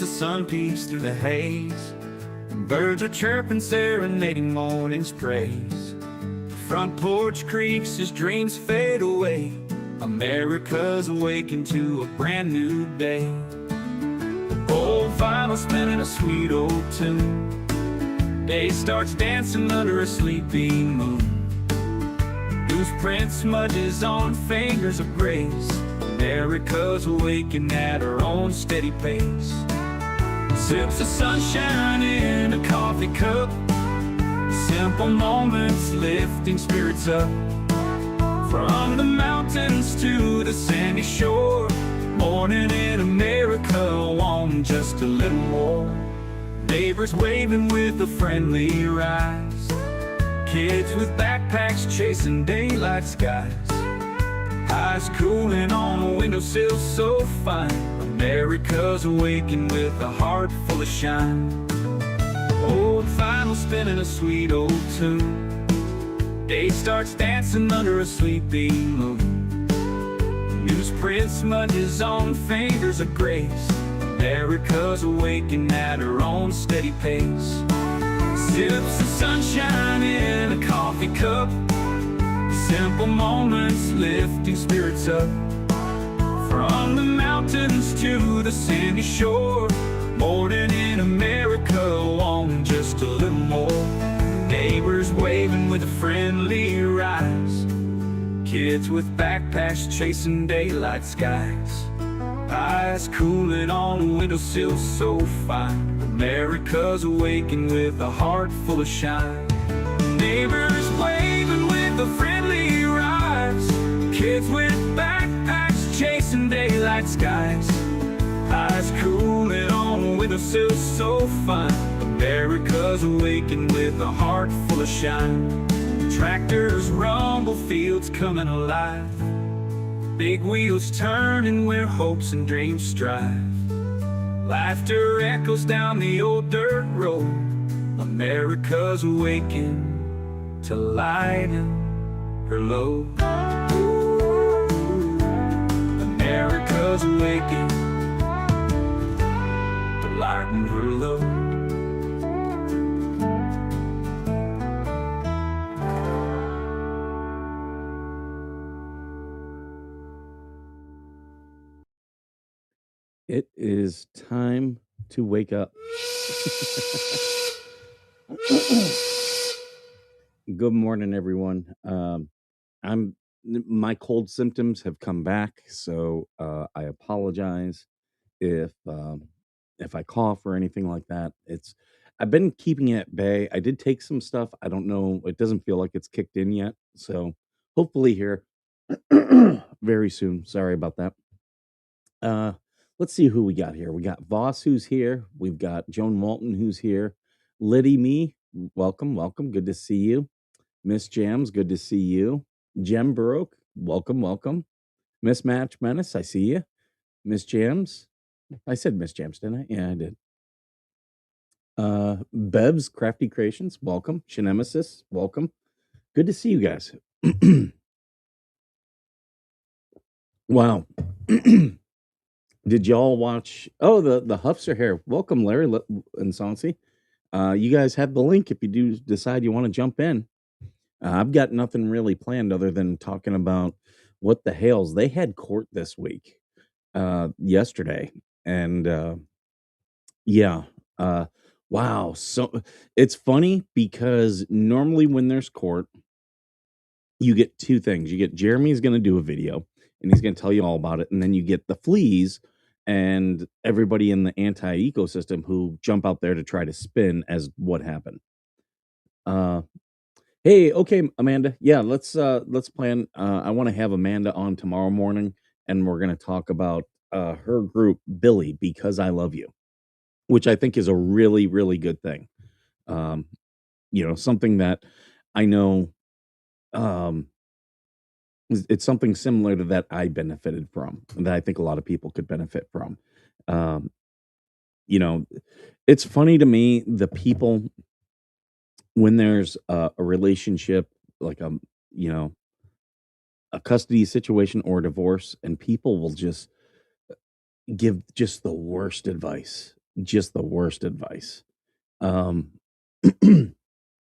the sun peeks through the haze. Birds are chirping, serenading morning's praise. Front porch creaks as dreams fade away. America's awakened to a brand new day. Old vinyl spinning a sweet old tune. Day starts dancing under a sleepy moon. Loose print smudges on fingers of grace. America's awakened at her own steady pace. Sips of sunshine in a coffee cup. Simple moments lifting spirits up. From the mountains to the sandy shore. Morning in America, want just a little more. Neighbors waving with a friendly rise. Kids with backpacks chasing daylight skies. Eyes cooling on a windowsill so fine. America's awakened with a heart full of shine. Old vinyl spinning a sweet old tune. Day starts dancing under a sleepy moon. Newsprint smudges on fingers of grace. America's awakened at her own steady pace. Sips of sunshine in a coffee cup. Simple moments lifting spirits up. From the mountains to the sandy shore. Morning in America, want just a little more. Neighbors waving with a friendly rise. Kids with backpacks chasing daylight skies. Eyes cooling on a windowsill so fine. America's awakened with a heart full of shine. Neighbors waving with a friendly rise. Kids with backpacks chasing daylight skies. Eyes cooling on a windowsill so fine. America's awakened with a heart full of shine. Tractors rumble, fields coming alive. Big wheels turning where hopes and dreams strive. Laughter echoes down the old dirt road. America's awakened to lighten her load. America's awakened to lighten her load. It is time to wake up. Good morning, everyone. My cold symptoms have come back, so I apologize if I cough or anything like that. I've been keeping it at bay. I did take some stuff. I don't know. It doesn't feel like it's kicked in yet, so hopefully here very soon. Sorry about that. Let's see who we got here. We got Voss, who's here. We've got Joan Walton, who's here. Liddy Me, welcome, welcome. Good to see you. Miss Jams, good to see you. Jem Baroque, welcome, welcome. Miss Match Menace, I see you. Miss Jams, I said Miss Jams, didn't I? Yeah, I did. Bev's Crafty Creations, welcome. Shinemesis, welcome. Good to see you guys. Wow. Did y'all watch? Oh, the Huffs are here. Welcome, Larry and Saucy. You guys have the link if you do decide you want to jump in. I've got nothing really planned other than talking about what the Hales. They had court this week, yesterday, and yeah, wow. So it's funny because normally when there's court, you get two things. You get Jeremy's going to do a video and he's going to tell you all about it, and then you get the fleas and everybody in the anti-ecosystem who jump out there to try to spin as what happened. Hey, okay, Amanda. Yeah, let's plan. I want to have Amanda on tomorrow morning, and we're going to talk about her group, Billy, Because I Love You, which I think is a really, really good thing. Something that I know it's something similar to that I benefited from, and that I think a lot of people could benefit from. It's funny to me, the people, when there's a relationship, like a custody situation or a divorce, and people will just give just the worst advice. just the worst advice. Um,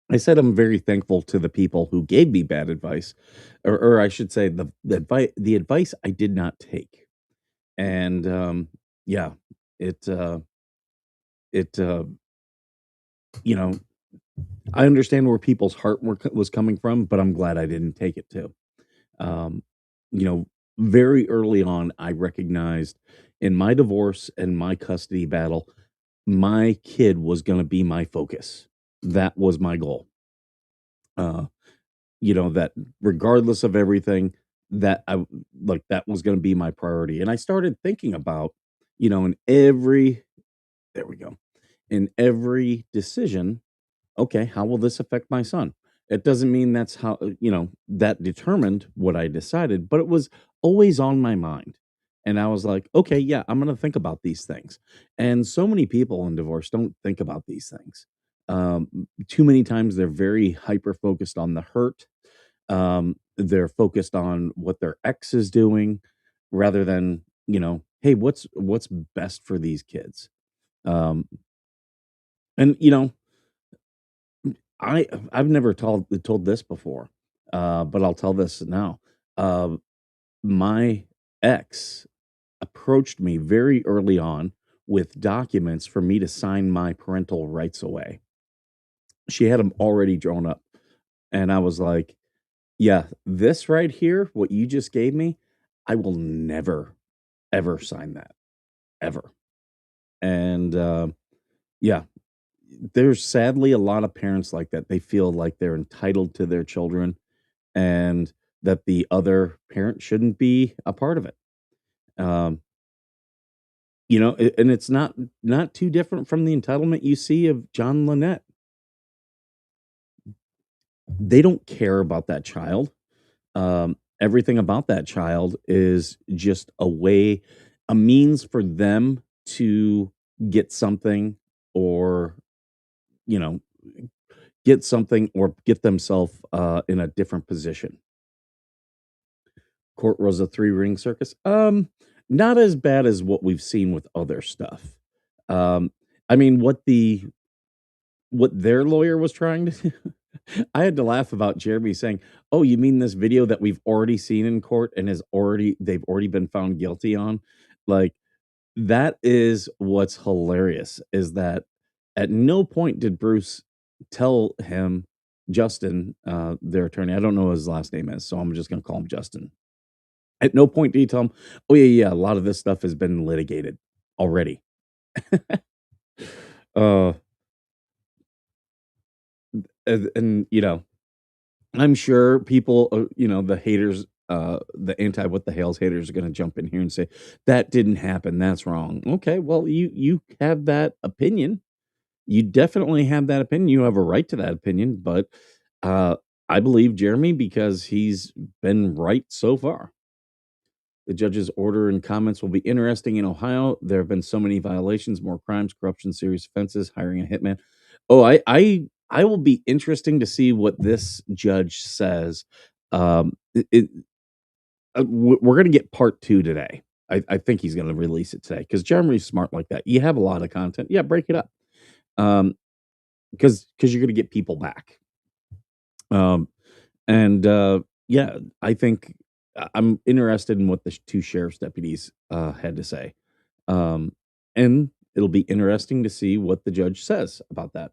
I said I'm very thankful to the people who gave me bad advice, or I should say the advice I did not take. And yeah, it it you know I understand where people's heart was coming from, but I'm glad I didn't take it too. Um, you know, very early on, I recognized in my divorce and my custody battle, my kid was going to be my focus. That was my goal. Uh, that regardless of everything, that that was going to be my priority. And I started thinking about, in there we go, in every decision, okay, how will this affect my son? It doesn't mean that's how, that determined what I decided, but it was always on my mind. And I was like, okay, yeah, I'm going to think about these things. And so many people in divorce don't think about these things. Too many times they're very hyper focused on the hurt. They're focused on what their ex is doing rather than, hey, what's best for these kids? Um, and I've never told this before, but I'll tell this now. Uh, my ex approached me very early on with documents for me to sign my parental rights away. She had them already drawn up, and I was like, "Yeah, this right here, what you just gave me, I will never ever sign that ever." And yeah, there's sadly a lot of parents like that. They feel like they're entitled to their children and that the other parent shouldn't be a part of it. Um, and it's not too different from the entitlement you see of John Lynette. They don't care about that child. Everything about that child is just a means for them to get something, or you know, get something, or get themselves in a different position. Court was a three-ring circus? Not as bad as what we've seen with other stuff. Um, I mean, what their lawyer was trying to do, I had to laugh about Jeremy saying, "Oh, you mean this video that we've already seen in court and they've already been found guilty on?" Like, that is what's hilarious, is that at no point did Bruce tell him, Justin, their attorney, I don't know what his last name is, so I'm just gonna call him Justin. At no point did he tell him, "Oh, yeah, yeah, a lot of this stuff has been litigated already." Uh, and I'm sure people, the haters, the anti what the hell's haters are gonna jump in here and say, "That didn't happen, that's wrong." Okay, well, you have that opinion. You definitely have that opinion. You have a right to that opinion, but, uh, I believe Jeremy because he's been right so far. The judge's order and comments will be interesting in Ohio. There have been so many violations, more crimes, corruption, serious offenses, hiring a hitman. Oh, I will be interesting to see what this judge says. We're going to get part two today. I think he's going to release it today because Jeremy's smart like that. You have a lot of content, yeah, break it up. Because you're going to get people back. Um, And, yeah, I think I'm interested in what the two sheriff's deputies, had to say. Um, and it'll be interesting to see what the judge says about that.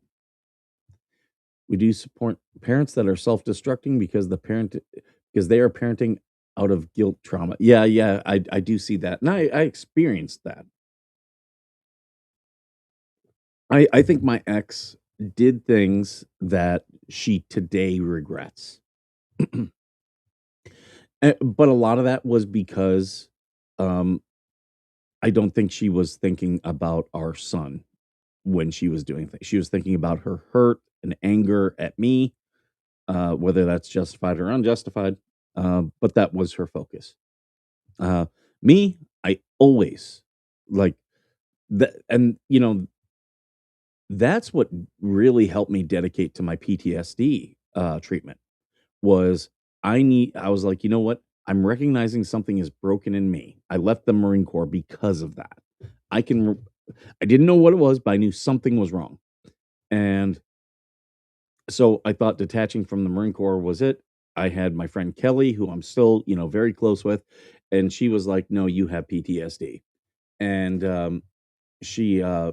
We do support parents that are self-destructing because they are parenting out of guilt trauma. Yeah, yeah, I do see that, and I experienced that. I think my ex did things that she today regrets. But a lot of that was because, um, I don't think she was thinking about our son when she was doing things. She was thinking about her hurt and anger at me, whether that's justified or unjustified, but that was her focus. Uh, Me, I always like that, and that's what really helped me dedicate to my PTSD treatment. Was I was like, "You know what? I'm recognizing something is broken in me. I left the Marine Corps because of that. I can I didn't know what it was, but I knew something was wrong. And so I thought detaching from the Marine Corps was it. I had my friend Kelly, who I'm still, very close with, and she was like, "No, you have PTSD." And she, I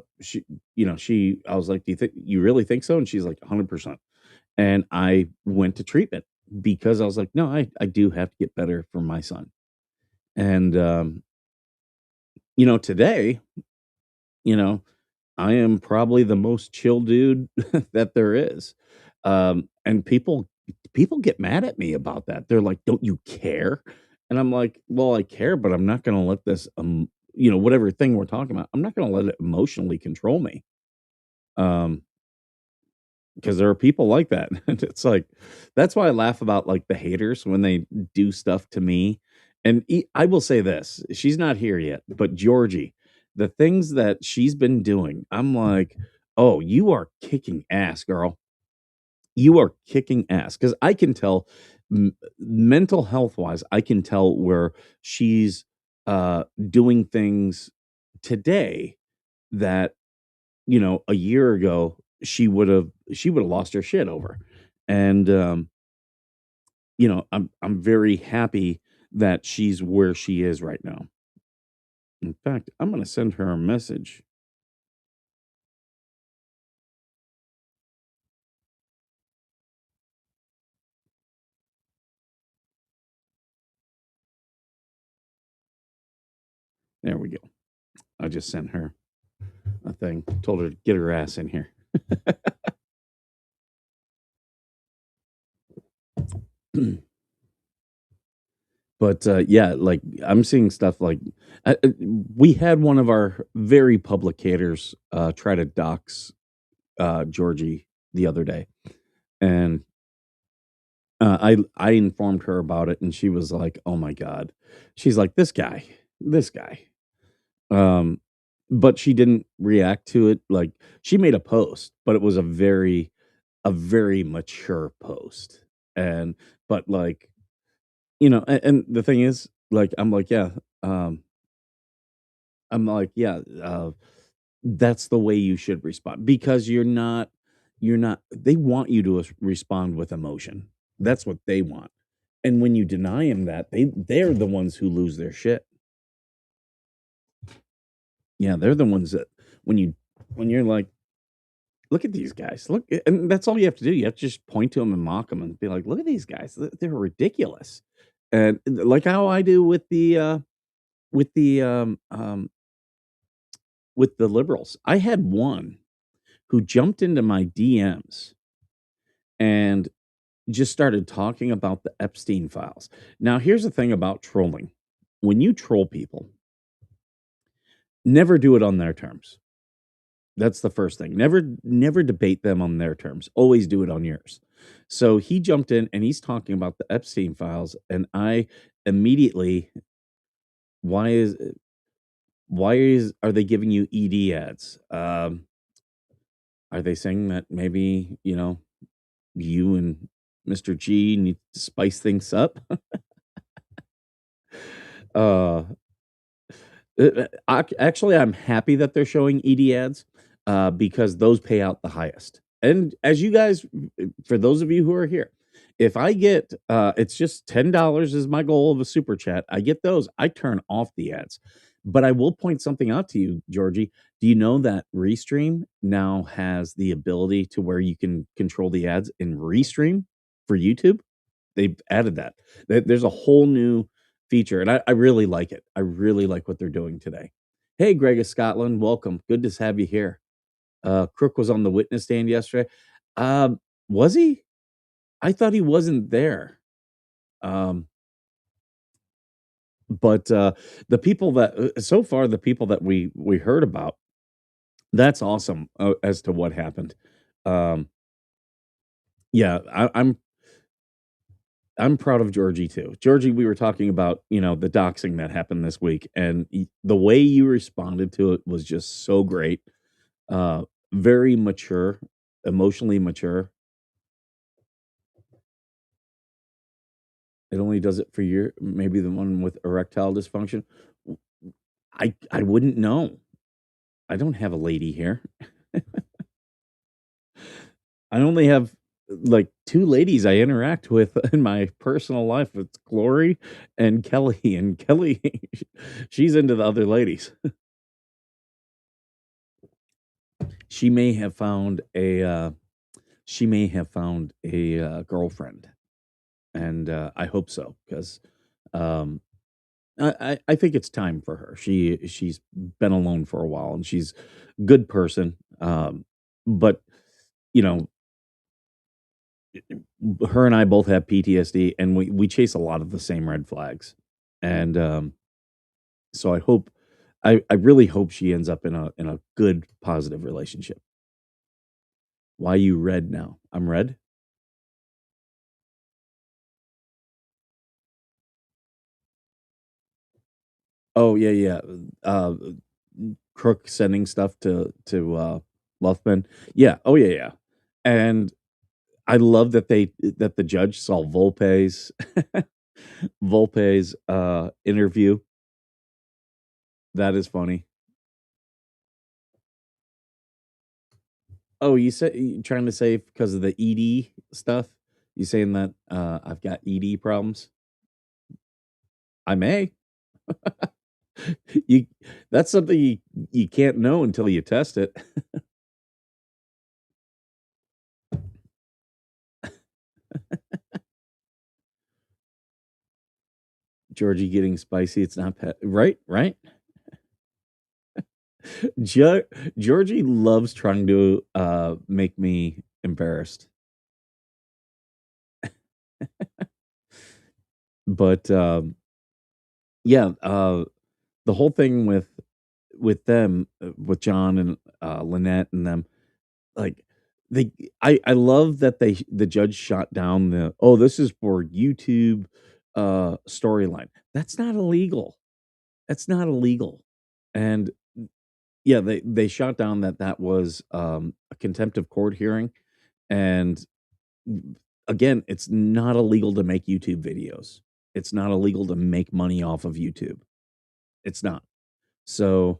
was like, "Do you really think so?" And she's like, "100%." And I went to treatment because I was like, "No, I do have to get better for my son." And today, you know, I am probably the most chill dude that there is. And people get mad at me about that. They're like, "Don't you care?" And I'm like, "Well, I care, but I'm not going to let this whatever thing we're talking about, I'm not going to let it emotionally control me." Um because there are people like that. And it's like that's why I laugh about like the haters when they do stuff to me. And I will say this, she's not here yet, but Georgie, the things that she's been doing, I'm like, "Oh, you are kicking ass, girl. You are kicking ass." Because I can tell, mental health wise, I can tell where she's doing things today that a year ago, she would have lost her shit over. And I'm very happy that she's where she is right now. In fact, I'm gonna send her a message. There we go. I just sent her a thing. Told her to get her ass in here. But yeah, like I'm seeing stuff like we had one of our very public haters try to dox Georgie the other day, and I informed her about it, and she was like, "Oh my god." She's like, this guy." Um, but she didn't react to it, like, she made a post, but it was a very mature post, and but, like, and the thing is, like, I'm like, "Yeah," I'm like, "Yeah, that's the way you should respond," because you're not they want you to respond with emotion. That's what they want. And when you deny them that, they're the ones who lose their shit. Yeah, they're the ones that when you're like, "Look at these guys. Look," and that's all you have to do. You have to just point to them and mock them and be like, "Look at these guys. They're ridiculous." And like how I do with the with the liberals. I had one who jumped into my DMs and just started talking about the Epstein files. Now, here's the thing about trolling. When you troll people, never do it on their terms. That's the first thing. Never debate them on their terms. Always do it on yours. So he jumped in and he's talking about the Epstein files, and I immediately, why is are they giving you ED ads? Are they saying that maybe, you and Mr. G need to spice things up? uh Actually, I'm happy that they're showing ED ads, because those pay out the highest. And as you guys, for those of you who are here, if I get, it's just $10 is my goal of a super chat. I get those. I turn off the ads. But I will point something out to you, Georgie. Do you know that Restream now has the ability to where you can control the ads in Restream for YouTube? They've added that. There's a whole new feature, and I really like it. I really like what they're doing today. Hey, Greg of Scotland, welcome. Good to have you here. Crook was on the witness stand yesterday. Was he? I thought he wasn't there. Um, but the people that so far the people that we heard about, that's awesome as to what happened. Um, yeah, I'm proud of Georgie too. Georgie, we were talking about, the doxing that happened this week, and the way you responded to it was just so great. Very mature, emotionally mature. It only does it for your maybe the one with erectile dysfunction. I wouldn't know. I don't have a lady here. I only have like two ladies I interact with in my personal life. It's Glory and Kelly, and Kelly, she's into the other ladies. She may have found a girlfriend, and I hope so because um, I think it's time for her. She's been alone for a while, and she's a good person. But you know, her and I both have PTSD, and we chase a lot of the same red flags, and so I really hope she ends up in a good positive relationship. Why you red now? I'm red. Oh yeah, yeah. Uh, Crook sending stuff to Luthman. Yeah. Oh yeah, yeah. And I love that the judge saw Volpe's interview. That is funny. Oh, you said you trying to say because of the ED stuff? You saying that I've got ED problems? I may. You that's something you can't know until you test it. Georgie getting spicy. It's not right, right. Jo- Georgie loves trying to make me embarrassed, but yeah, the whole thing with them, with John and Lynette and them, like they, I love that the judge shot down the this is for YouTube storyline. That's not illegal. That's not illegal. And yeah, they shot down that was a contempt of court hearing, and again, it's not illegal to make YouTube videos. It's not illegal to make money off of YouTube. It's not. So,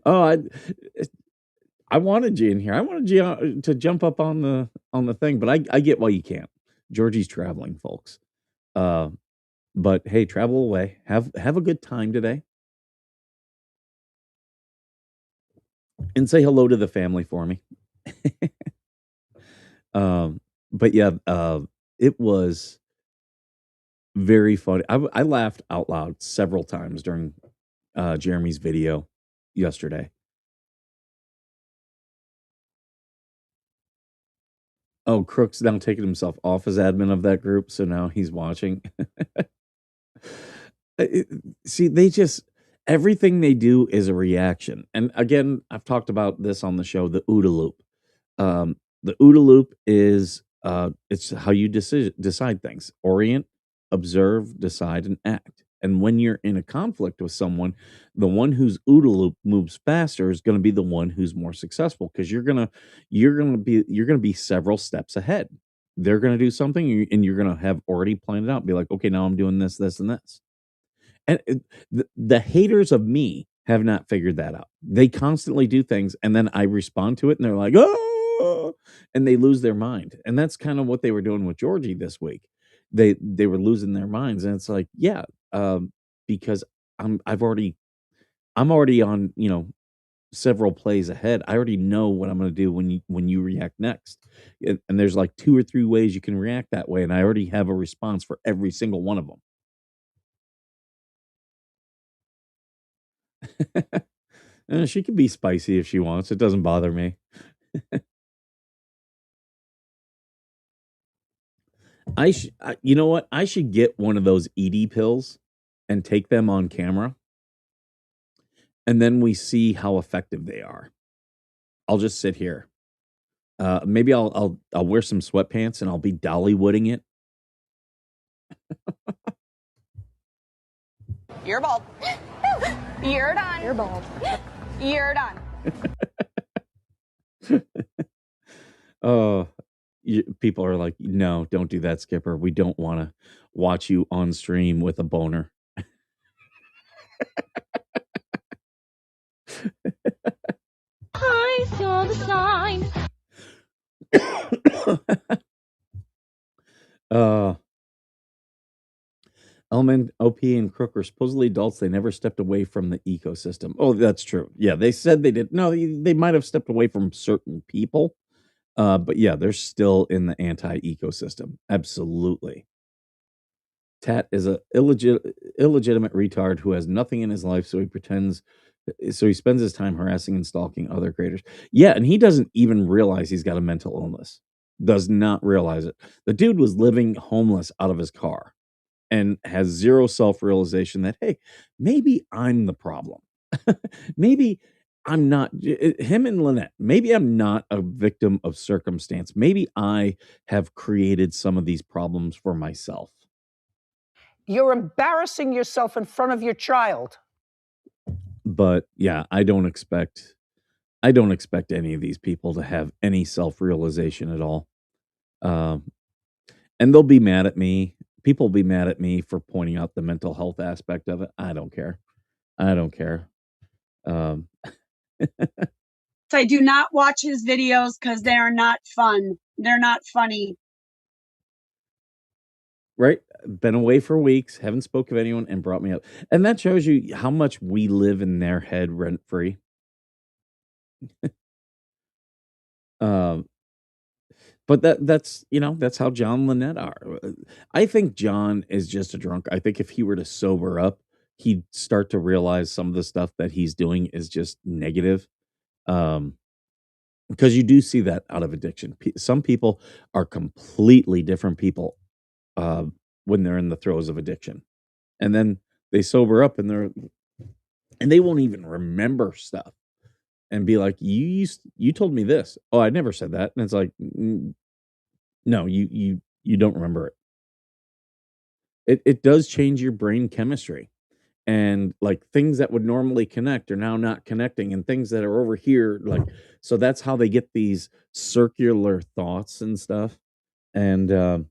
oh, I wanted you in here. I wanted you to jump up on the thing, but I get why you can't. Georgie's traveling, folks. Uh, but hey, travel away. Have a good time today, and say hello to the family for me. But yeah, it was very funny. I laughed out loud several times during Jeremy's video yesterday. Oh, Crook's now taking himself off as admin of that group, so now he's watching. It see, they just everything they do is a reaction, and again, I've talked about this on the show, the OODA loop. The OODA loop is, it's how you decide things. Orient, observe, decide, and act, and when you're in a conflict with someone, the one whose OODA loop moves faster is gonna be the one who's more successful because you're gonna be several steps ahead. They're gonna do something, and you're gonna have already planned it out, be like, "Okay, now I'm doing this, this, and this." And the haters of me have not figured that out. They constantly do things, and then I respond to it, and they're like, "Oh," and they lose their mind. And that's kind of what they were doing with Georgie this week. They were losing their minds, and it's like, yeah, because I'm already on, several plays ahead. I already know what I'm going to do when you react next. And there's like two or three ways you can react that way, and I already have a response for every single one of them. She can be spicy if she wants. It doesn't bother me. You know what? I should get one of those ED pills and take them on camera, and then we see how effective they are. I'll just sit here. Maybe I'll wear some sweatpants and I'll be Dollywooding it. You're bald. You're done. You're bald. You're done. Oh, people are like, no, don't do that, Skipper. We don't want to watch you on stream with a boner. I saw the sign. uh, Element, OP, and Crook are supposedly adults. They never stepped away from the ecosystem. Oh, that's true. Yeah, they said they did. No, they might have stepped away from certain people. But yeah, they're still in the anti-ecosystem. Absolutely. Tat is a illegitimate retard who has nothing in his life, so he spends his time harassing and stalking other creators. Yeah, and he doesn't even realize he's got a mental illness. Does not realize it. The dude was living homeless out of his car and has zero self-realization that, hey, maybe I'm the problem. Maybe I'm not him and Lynette. Maybe I'm not a victim of circumstance. Maybe I have created some of these problems for myself. You're embarrassing yourself in front of your child. But yeah, I don't expect any of these people to have any self-realization at all. And they'll be mad at me. People will be mad at me for pointing out the mental health aspect of it. I don't care. I don't care. I do not watch his videos because they are not fun. They're not funny. Right? Been away for weeks, haven't spoke of anyone, and brought me up. And that shows you how much we live in their head rent free. But that's that's how John and Lynette are. I think John is just a drunk. I think if he were to sober up, he'd start to realize some of the stuff that he's doing is just negative. Because you do see that out of addiction. Some people are completely different people when they're in the throes of addiction, and then they sober up and they won't even remember stuff and be like, you told me this. Oh, I never said that. And it's like, no, you don't remember it. It does change your brain chemistry. And like things that would normally connect are now not connecting, and things that are over here, like, so that's how they get these circular thoughts and stuff. And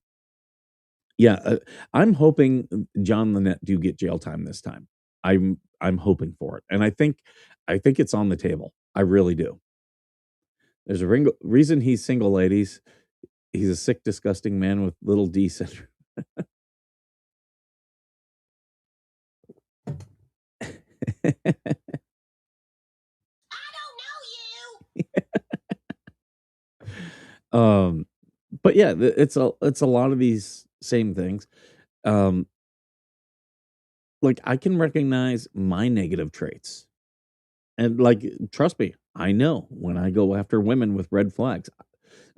I'm hoping John and Lynette do get jail time this time. I'm hoping for it, and I think it's on the table. I really do. There's a reason he's single, ladies. He's a sick, disgusting man with little D syndrome. But yeah, it's a lot of these same things. Like I can recognize my negative traits, and like trust me, I know when I go after women with red flags.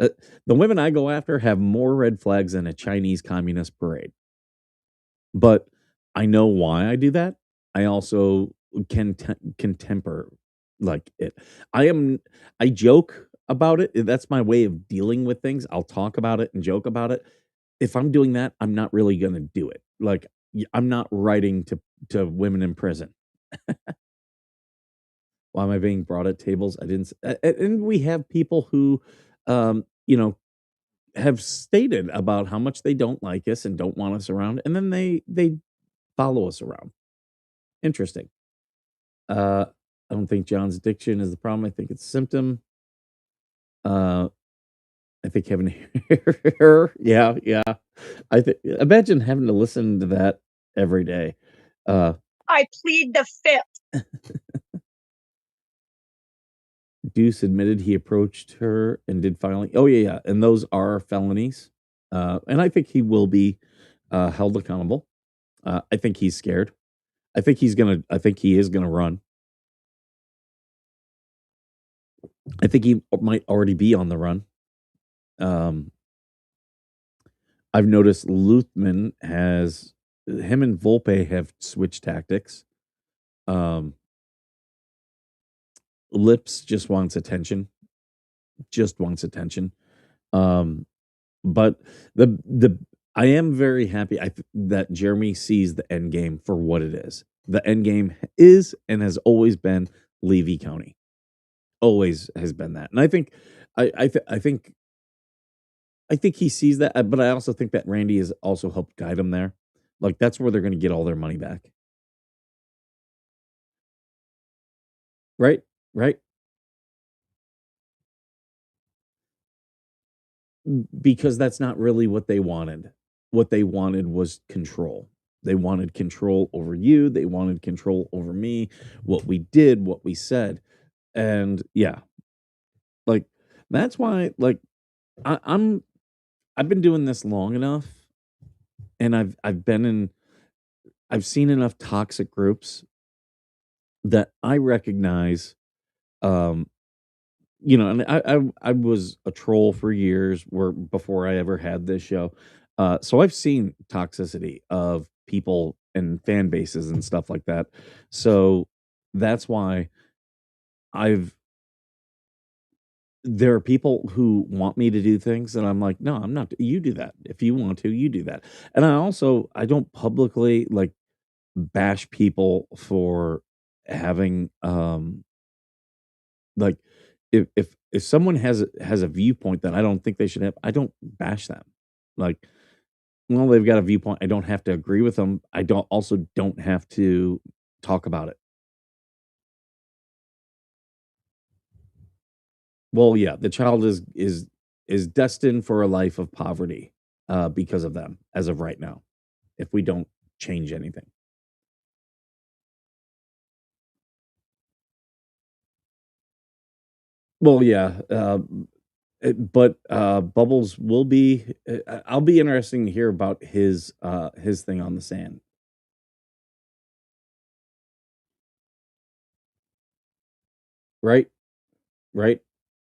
Uh, the women I go after have more red flags than a Chinese communist parade. But I know why I do that. I also can temper like it. I joke about it. That's my way of dealing with things. I'll talk about it and joke about it. If I'm doing that, I'm not really going to do it. Like I'm not writing to women in prison. Why am I being brought at tables? I didn't. And we have people who, you know, have stated about how much they don't like us and don't want us around, and then they follow us around. Interesting. I don't think John's addiction is the problem. I think it's a symptom. Uh, I think having hair, yeah. I think imagine having to listen to that every day. I plead the fifth. Deuce admitted he approached her and did filing. Oh yeah, and those are felonies. And I think he will be held accountable. I think he's scared. I think he is gonna run. I think he might already be on the run. I've noticed Luthman has him and Volpe have switched tactics. Lips just wants attention. Just wants attention. But the I am very happy that Jeremy sees the end game for what it is. The end game is and has always been Levy County. Always has been that. And I think I think he sees that, but I also think that Randy has also helped guide him there. Like that's where they're going to get all their money back. Right? Right? because that's not really what they wanted. What they wanted was control. They wanted control over you, they wanted control over me, what we did, what we said, and yeah, like, that's why, like, I'm I've been doing this long enough, and I've seen enough toxic groups that I recognize, um, and I was a troll for years where before I ever had this show. So I've seen toxicity of people and fan bases and stuff like that. So that's why I've there are people who want me to do things and I'm like, no, I'm not. You do that. If you want to, you do that. And I don't publicly like bash people for having like if someone has a viewpoint that I don't think they should have, I don't bash them. Like, well, they've got a viewpoint. I don't have to agree with them. I don't have to talk about it. Well, yeah, the child is destined for a life of poverty because of them as of right now. If we don't change anything. Well, yeah, but Bubbles will be. I'll be interesting to hear about his thing on the sand. Right, right.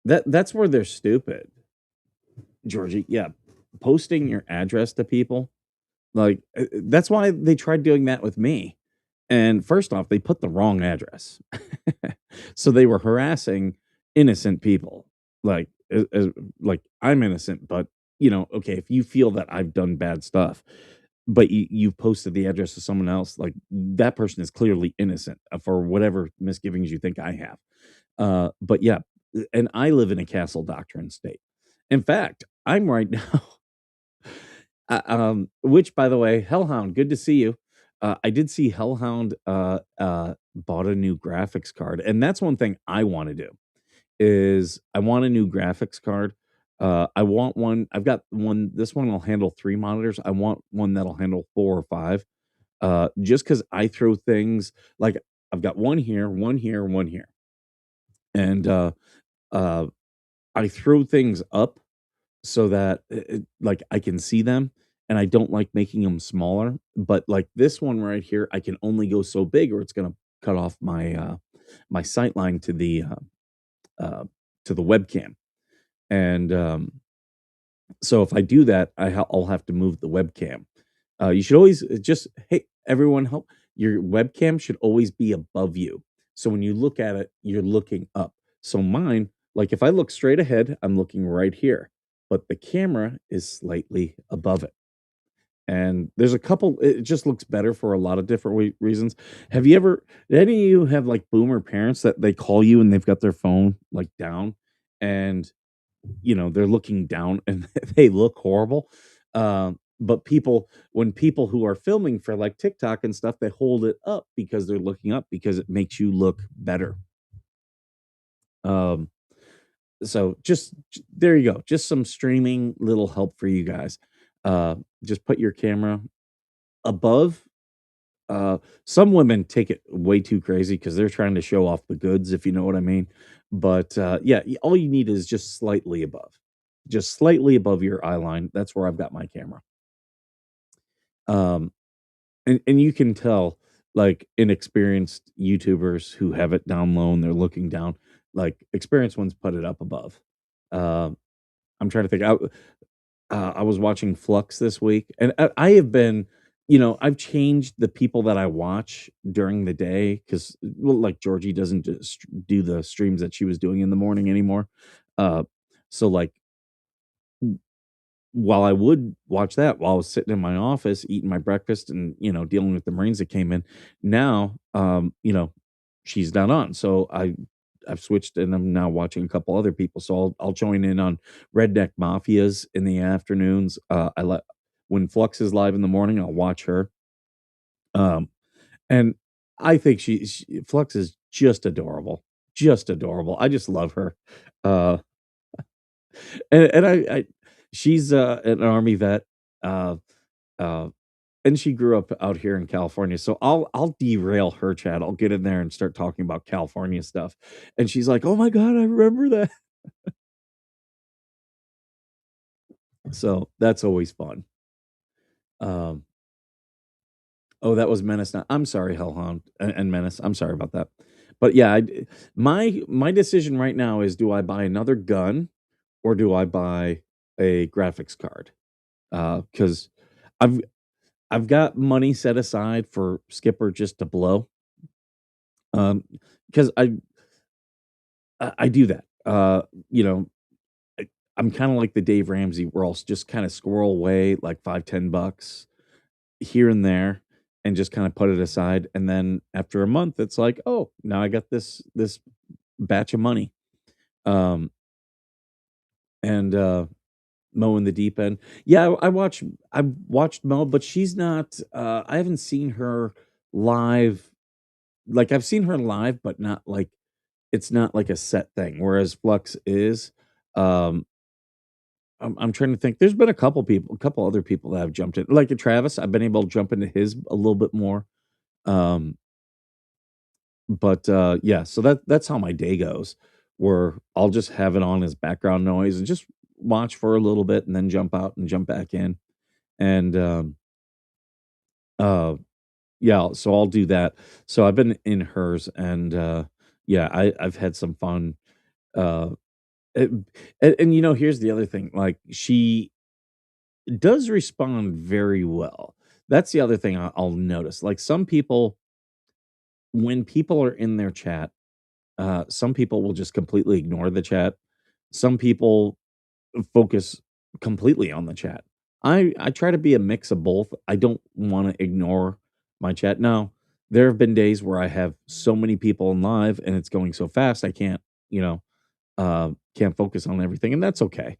That's where they're stupid, Georgie. Yeah, posting your address to people like that's why they tried doing that with me. And first off, they put the wrong address, so they were harassing innocent people. Like, like I'm innocent, but okay, if you feel that I've done bad stuff, but you've posted the address to someone else, like that person is clearly innocent for whatever misgivings you think I have. But yeah, and I live in a castle doctrine state. In fact, I'm right now. Which, by the way, Hellhound, good to see you. I did see Hellhound bought a new graphics card, and that's one thing I want to do is I want a new graphics card. I want one. I've got one. This one will handle 3 monitors. I want one that'll handle 4 or 5. Just because I throw things like I've got one here, one here, one here, and uh, I throw things up so that like I can see them and I don't like making them smaller. But like this one right here, I can only go so big or it's gonna cut off my sight line uh to the webcam. And so if I do that, I'll have to move the webcam. You should always just hey everyone help your webcam should always be above you. So when you look at it, you're looking up. So mine, like if I look straight ahead, I'm looking right here, but the camera is slightly above it. And there's a couple, it just looks better for a lot of different reasons. Have you ever, did any of you have like boomer parents that they call you and they've got their phone like down and they're looking down and they look horrible. But when people who are filming for like TikTok and stuff, they hold it up because they're looking up because it makes you look better. Um, so there you go. Just some streaming little help for you guys. Just put your camera above. Some women take it way too crazy because they're trying to show off the goods, if you know what I mean. But yeah, all you need is just slightly above your eye line. That's where I've got my camera. Um, and you can tell like inexperienced YouTubers who have it down low and they're looking down. Like experienced ones put it up above. Um, I'm trying to think. I was watching Flux this week, and I have been, I've changed the people that I watch during the day because, well, like Georgie doesn't just do the streams that she was doing in the morning anymore. Uh, so like while I would watch that while I was sitting in my office eating my breakfast and dealing with the Marines that came in, now she's not on, so I've switched and I'm now watching a couple other people. So I'll join in on Redneck Mafias in the afternoons. I let when Flux is live in the morning, I'll watch her. Um, and I think Flux is just adorable, just adorable. I just love her. Uh, and She's an army vet, uh, uh, and she grew up out here in California. So I'll derail her chat. I'll get in there and start talking about California stuff, and she's like, "Oh my god, I remember that." So that's always fun. Um, oh, that was Menace. I'm sorry, Hellhound and Menace. I'm sorry about that. But yeah, my decision right now is: do I buy another gun or do I buy a graphics card? Because I've I've got money set aside for Skipper just to blow. Um, because I do that. You know, I, I'm kind of like the Dave Ramsey, where I'll just kind of squirrel away like 5, $10 here and there, and just kind of put it aside. And then after a month, it's like, oh, now I got this batch of money. Um, and Mo in the deep end. Yeah, I watched Mo, but she's not. I haven't seen her live. Like I've seen her live, but not like it's not like a set thing. Whereas Flux is. Um, I'm trying to think. There's been a couple other people that have jumped in, like Travis. I've been able to jump into his a little bit more. Um, but yeah, so that's how my day goes. Where I'll just have it on as background noise and just watch for a little bit, and then jump out and jump back in. And uh, yeah, so I'll do that. So I've been in hers, and yeah, I've had some fun. Uh, it, and here's the other thing: like she does respond very well. That's the other thing I'll notice. Like some people, when people are in their chat, some people will just completely ignore the chat. Some people focus completely on the chat. I try to be a mix of both. I don't want to ignore my chat. Now, there have been days where I have so many people in live and it's going so fast I can't, can't focus on everything, and that's okay.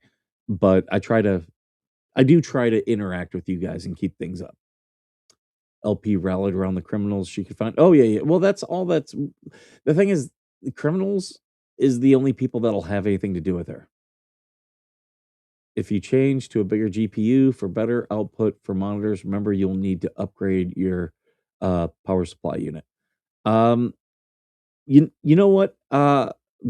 But I do try to interact with you guys and keep things up. LP rallied around the criminals she could find. Oh yeah, yeah. Well, that's the thing is the criminals is the only people that'll have anything to do with her. If you change to a bigger GPU for better output for monitors, remember you'll need to upgrade your power supply unit. Um, you know what,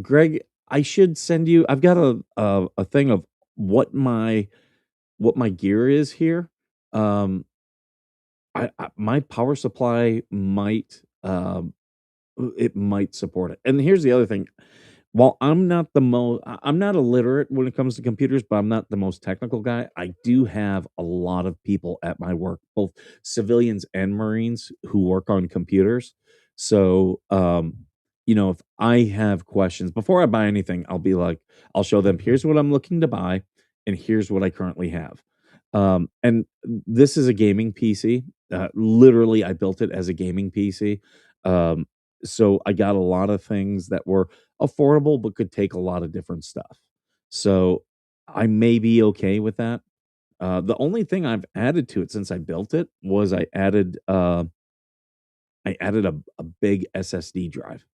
Greg, I should send you. I've got a thing of what my gear is here. Um, my power supply might it might support it. And here's the other thing: while I'm not illiterate when it comes to computers, but I'm not the most technical guy. I do have a lot of people at my work, both civilians and Marines, who work on computers. So, if I have questions before I buy anything, I'll be like, I'll show them, here's what I'm looking to buy, and here's what I currently have. And this is a gaming PC. Literally, I built it as a gaming PC. Um, so I got a lot of things that were affordable, but could take a lot of different stuff. So I may be okay with that. The only thing I've added to it since I built it was I added a big SSD drive.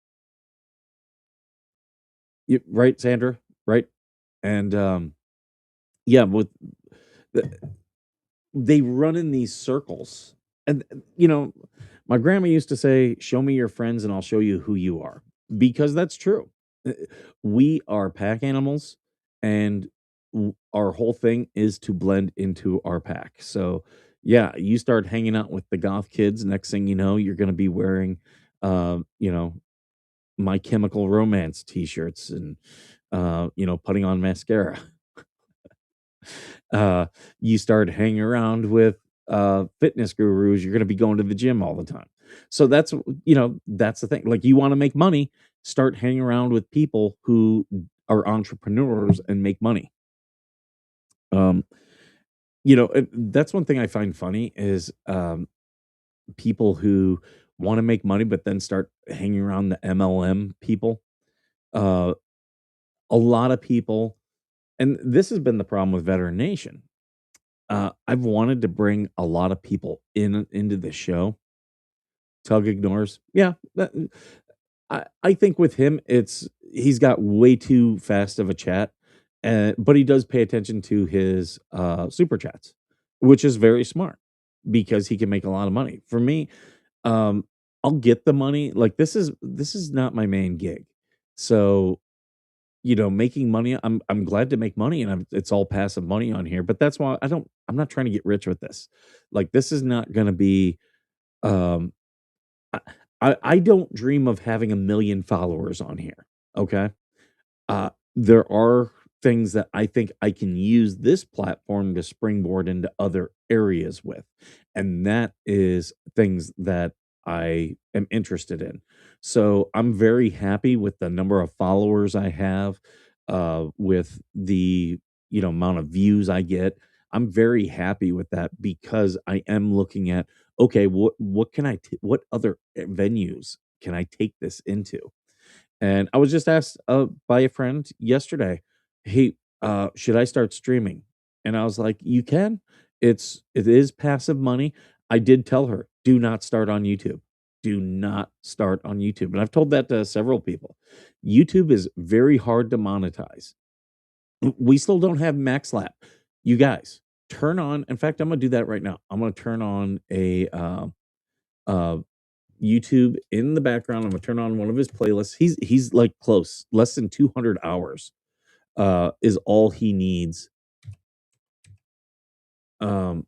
Right, Sandra? Right? And yeah, with the, they run in these circles. And my grandma used to say, "Show me your friends and I'll show you who you are." Because that's true. Uh, We are pack animals, and our whole thing is to blend into our pack. So, yeah, you start hanging out with the goth kids, next thing you know, you're going to be wearing you know, My Chemical Romance t-shirts, and putting on mascara. uh, you start hanging around with fitness gurus, you're going to be going to the gym all the time. So that's the thing. Like, you want to make money, start hanging around with people who are entrepreneurs and make money. Um, that's one thing I find funny is people who want to make money but then start hanging around the MLM people. Uh, a lot of people, and this has been the problem with Veteran Nation. I've wanted to bring a lot of people into the show. Tug ignores. Yeah, I think with him, he's got way too fast of a chat, But he does pay attention to his super chats, which is very smart because he can make a lot of money. For me, um, I'll get the money. Like this is not my main gig. So, making money, I'm glad to make money, and it's all passive money on here. But that's why I'm not trying to get rich with this. Like this is not going to be. Um, I, I don't dream of having a million followers on here. Okay. There are things that I think I can use this platform to springboard into other areas with. And that is things that I am interested in. So I'm very happy with the number of followers I have, with the amount of views I get. I'm very happy with that because I am looking at, okay, what can what other venues can I take this into? And I was just asked by a friend yesterday, "Hey, should I start streaming?" And I was like, "You can. It is passive money." I did tell her, "Do not start on YouTube. Do not start on YouTube." And I've told that to several people. YouTube is very hard to monetize. We still don't have MaxLab. You guys, turn on. In fact, I'm gonna do that right now. I'm gonna turn on a uh, YouTube in the background. I'm gonna turn on one of his playlists. He's like close, less than 200 hours is all he needs um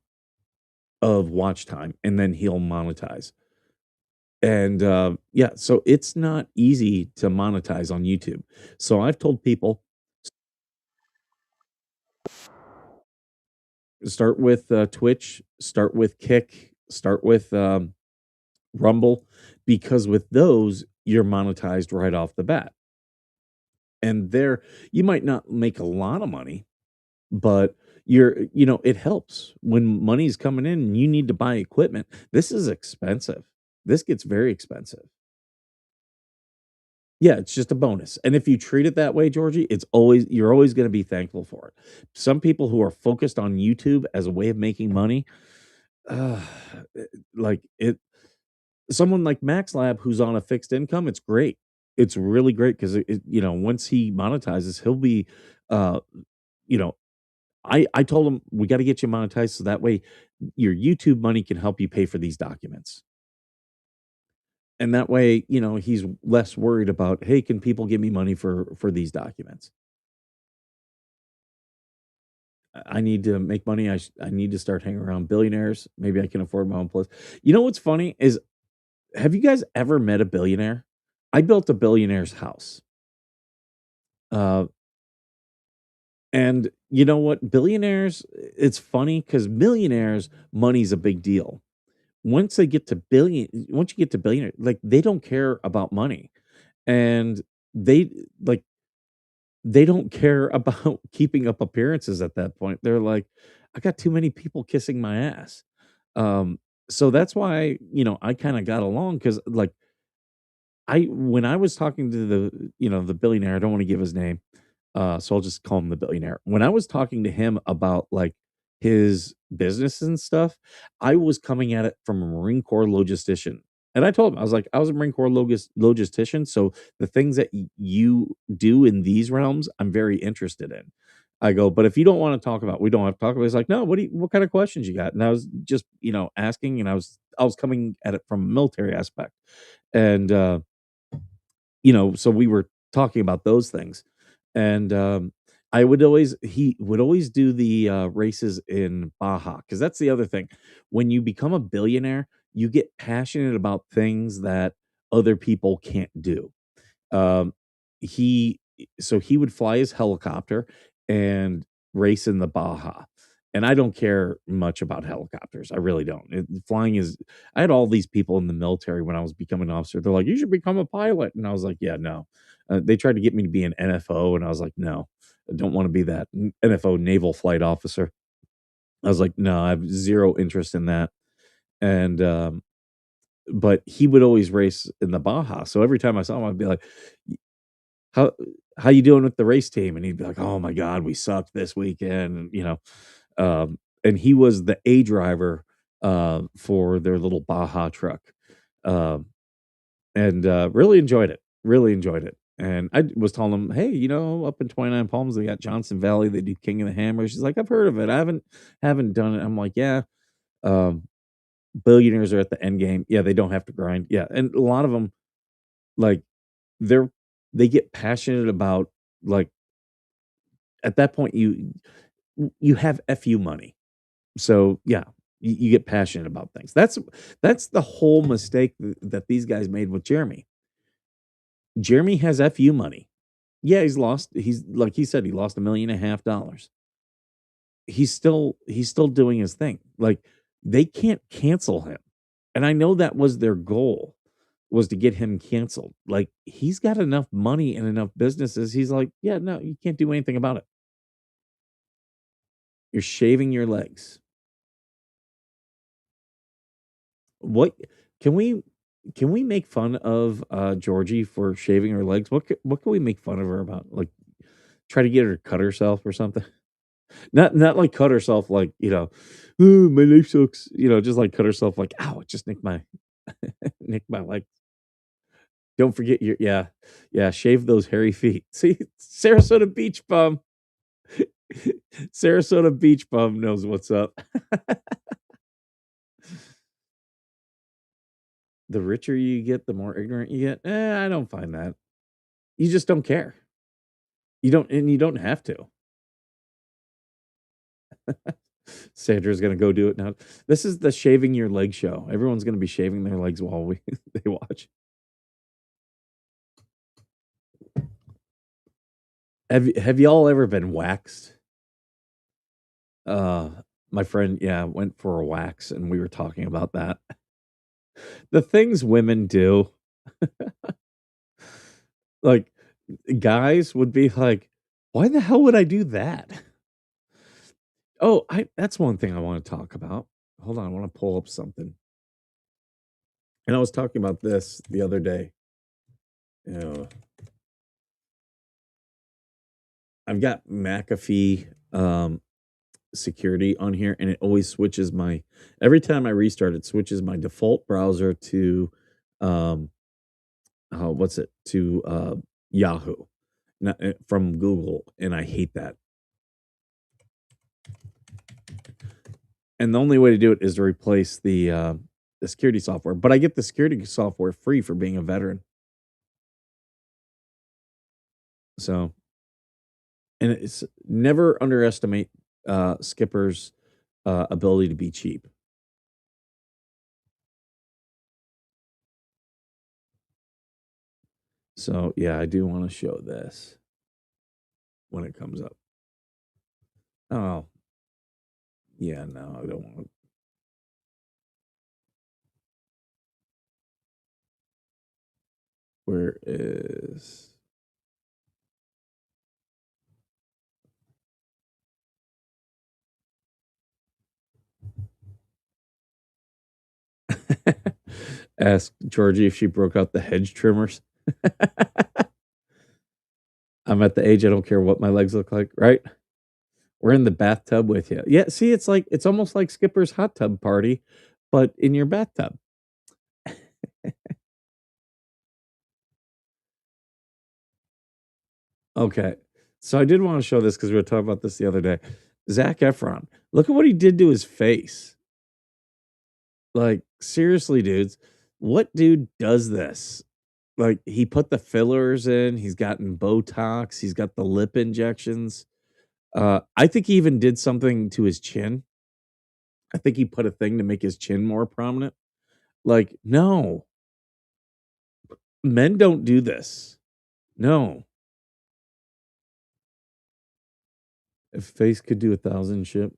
of watch time, and then he'll monetize. And yeah, so it's not easy to monetize on YouTube. So I've told people start with Twitch, start with Kick, start with Rumble, because with those you're monetized right off the bat. And there you might not make a lot of money, but it helps when money's coming in and you need to buy equipment. This is expensive. This gets very expensive. Yeah, it's just a bonus. And if you treat it that way, Georgie, you're always going to be thankful for it. Some people who are focused on YouTube as a way of making money, uh, like it, someone like Max Lab who's on a fixed income, it's great. It's really great because once he monetizes, he'll be, uh, you know, I told him we got to get you monetized so that way your YouTube money can help you pay for these documents. And that way, he's less worried about, hey, can people give me money for these documents? I need to make money. I need to start hanging around billionaires. Maybe I can afford my own place. You know what's funny is, have you guys ever met a billionaire? I built a billionaire's house. Uh, and you know what? Billionaires, it's funny because millionaires, money's a big deal. Once you get to billionaire, like they don't care about money. And they like they don't care about keeping up appearances at that point. They're like, I got too many people kissing my ass. Um, so that's why, I kind of got along because like when I was talking to the billionaire, I don't want to give his name. So I'll just call him the billionaire. When I was talking to him about like his business and stuff, I was coming at it from a Marine Corps logistician. And I told him, I was like, I was a Marine Corps logistician. So the things that you do in these realms, I'm very interested in. I go, but if you don't want to talk about, we don't have to talk about. He's like, no, what kind of questions you got? And I was just, asking, and I was coming at it from a military aspect. And so we were talking about those things. And he would always do the races in Baja, because that's the other thing. When you become a billionaire, you get passionate about things that other people can't do. Um, he he would fly his helicopter and race in the Baja. And I don't care much about helicopters. I really don't. Flying is. I had all these people in the military when I was becoming an officer. They're like, "You should become a pilot," and I was like, "Yeah, no." They tried to get me to be an NFO, and I was like, "No, I don't want to be that NFO, naval flight officer." I was like, "No, I have zero interest in that." And but he would always race in the Baja. So every time I saw him, I'd be like, how how you doing with the race team? And he'd be like, "Oh my god, we sucked this weekend." And, and he was the A driver for their little Baja truck. Um, and really enjoyed it. Really enjoyed it. And I was telling them, hey, up in 29 Palms, they got Johnson Valley. They do King of the Hammer. She's like, I've heard of it. I haven't done it. I'm like, yeah. Um, Billionaires are at the end game. Yeah, they don't have to grind. Yeah, and a lot of them, like, they're they get passionate about, like, at that point you have fu money. So yeah, you get passionate about things. That's the whole mistake that these guys made with Jeremy. Jeremy has fu money. Yeah, he's like he said, he lost $1.5 million. He's still doing his thing. Like, they can't cancel him. And I know that was their goal, was to get him canceled. Like, he's got enough money and enough businesses. He's like, yeah, no, you can't do anything about it. You're shaving your legs. What can we make fun of Georgie for shaving her legs? What can we make fun of her about? Like, try to get her to cut herself or something? Not like cut herself like, "Ooh, my life sucks." Just like cut herself like, "Ow, it just nicked my nicked my leg." Don't forget your yeah, shave those hairy feet. See, Sarasota Beach Bum. Sarasota Beach Bum knows what's up. The richer you get, the more ignorant you get. I don't find that. You just don't care. You don't have to. Sandra's gonna go do it now. This is the shaving your leg show. Everyone's gonna be shaving their legs while they watch. Have y'all ever been waxed? Uh, my friend, yeah, went for a wax, and we were talking about that. The things women do, like, guys would be like, "Why the hell would I do that?" Oh, I that's one thing I wanna talk about. Hold on, I wanna pull up something. And I was talking about this the other day. You I've got McAfee, security on here, and it always switches my every time I restart, it switches my default browser to, um, what's it? To, Yahoo, not from Google, and I hate that. And the only way to do it is to replace the security software, but I get the security software free for being a veteran. So, and it's never underestimate, Skipper's, ability to be cheap. So, yeah, I do wanna show this when it comes up. Oh, yeah, no, I don't want where is ask Georgie if she broke out the hedge trimmers. I'm at the age I don't care what my legs look like, right? We're in the bathtub with you. Yeah, see, it's almost like Skipper's hot tub party, but in your bathtub. Okay. So I did wanna show this because we were talking about this the other day. Zac Efron, look at what he did to his face. Like, seriously, dudes, what dude does this? Like, he put the fillers in, he's gotten Botox, he's got the lip injections. I think he even did something to his chin. I think he put a thing to make his chin more prominent. Like, no, men don't do this. No. If face could do 1,000 ship.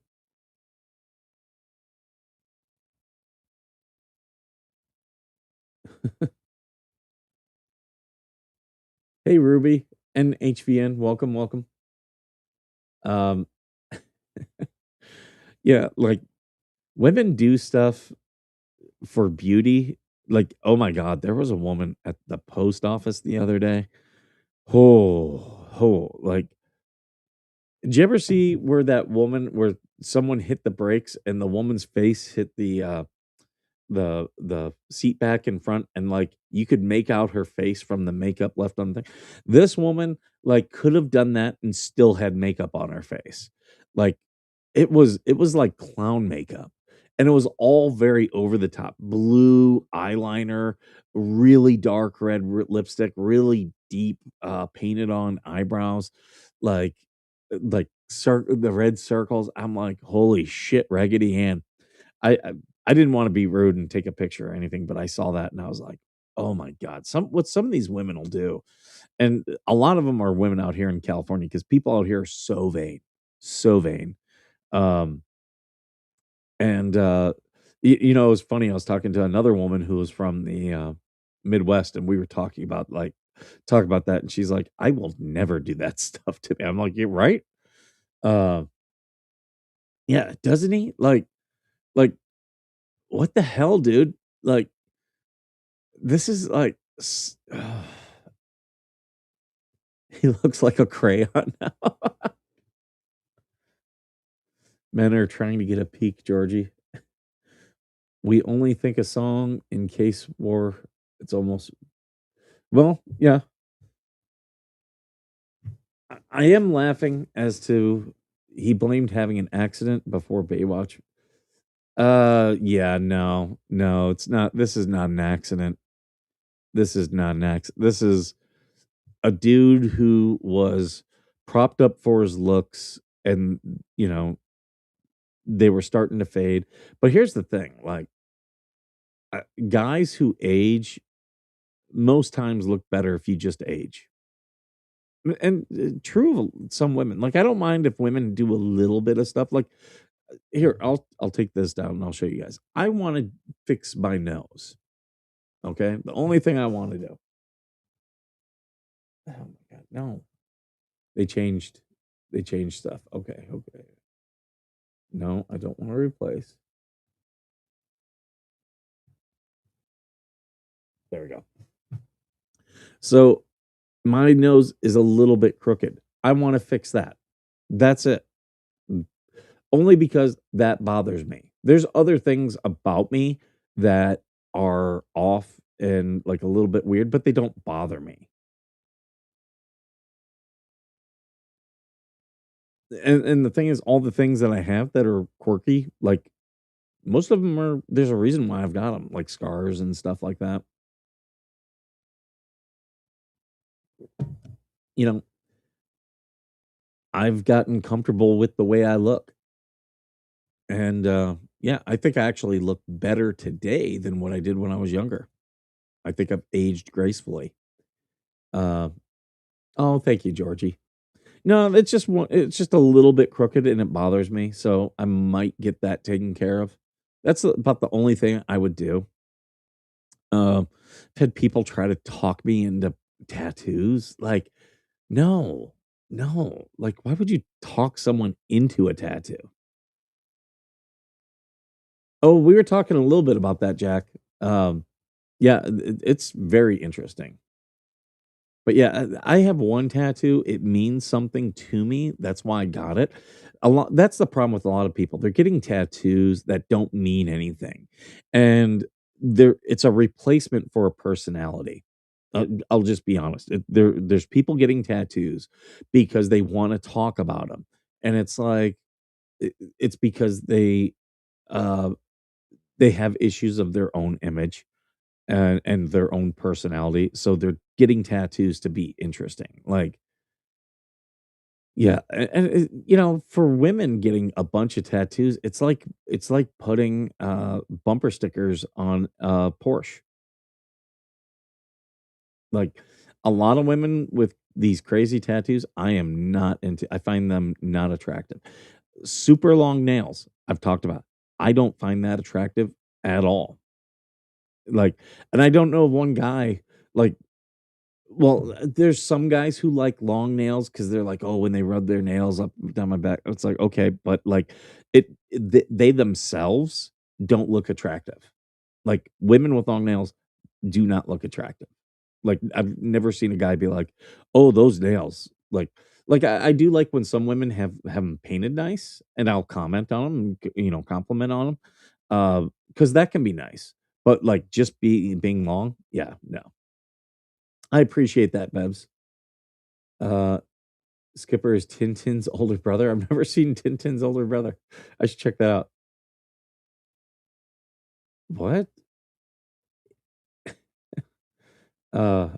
Hey, Ruby and HVN, welcome, welcome. Um, yeah, like, women do stuff for beauty. Like, oh my god, there was a woman at the post office the other day. Like, did you ever see where someone hit the brakes and the woman's face hit the seat back in front, and like you could make out her face from the makeup left on the thing. This woman like could have done that and still had makeup on her face. Like it was like clown makeup. And it was all very over the top. Blue eyeliner, really dark red lipstick, really deep painted on eyebrows, like the red circles. I'm like, holy shit, Raggedy Ann. I didn't want to be rude and take a picture or anything, but I saw that and I was like, oh my god, some of these women will do, and a lot of them are women out here in California because people out here are so vain, so vain. Um, and it was funny. I was talking to another woman who was from the Midwest, and we were talking about that, and she's like, "I will never do that stuff to me." I'm like, "You're right." Uh, yeah, doesn't he? Like what the hell, dude? Like this is like he looks like a crayon now. Men are trying to get a peek, Georgie. We only think a song in case war. It's almost well, yeah. I am laughing as to he blamed having an accident before Baywatch. Yeah, no, it's not. This is not an accident. This is not an accident. This is a dude who was propped up for his looks, and you know they were starting to fade. But here's the thing: like guys who age most times look better if you just age. And true of some women. Like I don't mind if women do a little bit of stuff. Like here, I'll take this down and I'll show you guys. I want to fix my nose. Okay, the only thing I want to do. Oh my god, no! They changed. They changed stuff. Okay, okay. No, I don't want to replace. There we go. So my nose is a little bit crooked. I want to fix that. That's it. Only because that bothers me. There's other things about me that are off and like a little bit weird, but they don't bother me. And the thing is, all the things that I have that are quirky, like most of them are. There's a reason why I've got them, like scars and stuff like that. You know, I've gotten comfortable with the way I look, and yeah, I think I actually look better today than what I did when I was younger. I think I've aged gracefully. Uh, oh, thank you, Georgie. No, it's just a little bit crooked and it bothers me, so I might get that taken care of. That's about the only thing I would do. I've had people try to talk me into tattoos. Like, no, no. Like, why would you talk someone into a tattoo? Oh, we were talking a little bit about that, Jack. Um, yeah, it's very interesting. But yeah, I have one tattoo. It means something to me. That's why I got it. A lot. That's the problem with a lot of people. They're getting tattoos that don't mean anything, and it's a replacement for a personality. I'll just be honest. There's people getting tattoos because they want to talk about them, and it's like it's because uh, they have issues of their own image and their own personality. So they're getting tattoos to be interesting. Like, yeah, for women getting a bunch of tattoos, it's like putting bumper stickers on a Porsche. Like a lot of women with these crazy tattoos, I am not into. I find them not attractive. Super long nails, I've talked about. I don't find that attractive at all. Like, and I don't know of one guy like. Well, there's some guys who like long nails because 'cause they're like, "Oh, when they rub their nails up down my back." It's like, "Okay," but, like, they themselves don't look attractive. Like, women with long nails do not look attractive. Like, I've never seen a guy be like, "Oh, those nails." I do like when some women have 'em painted nice, and I'll comment on them, and compliment on them. Because that can be nice, but like just being long, yeah, no. I appreciate that, Bevs. Uh, Skipper is Tintin's older brother. I've never seen Tintin's older brother. I should check that out. What? Uh,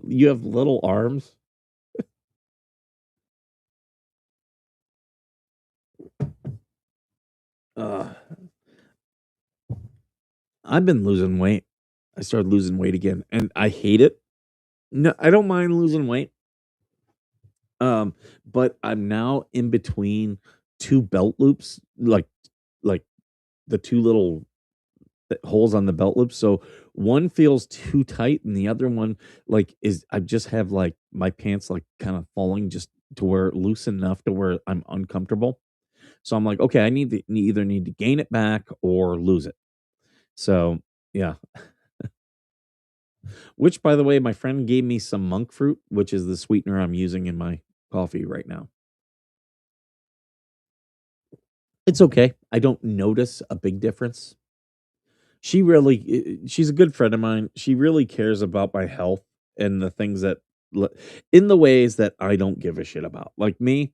you have little arms? Uh, I've been losing weight. I started losing weight again, and I hate it. No, I don't mind losing weight. Um, but I'm now in between two belt loops, like the two little holes on the belt loop. So one feels too tight, and the other one is I just have like my pants like kind of falling just to where loose enough to where I'm uncomfortable. So I'm like, okay, I either need to gain it back or lose it. So yeah. Which, by the way, my friend gave me some monk fruit, which is the sweetener I'm using in my coffee right now. It's okay. I don't notice a big difference. She's a good friend of mine. She really cares about my health and the things that le in the ways that I don't give a shit about. Like me,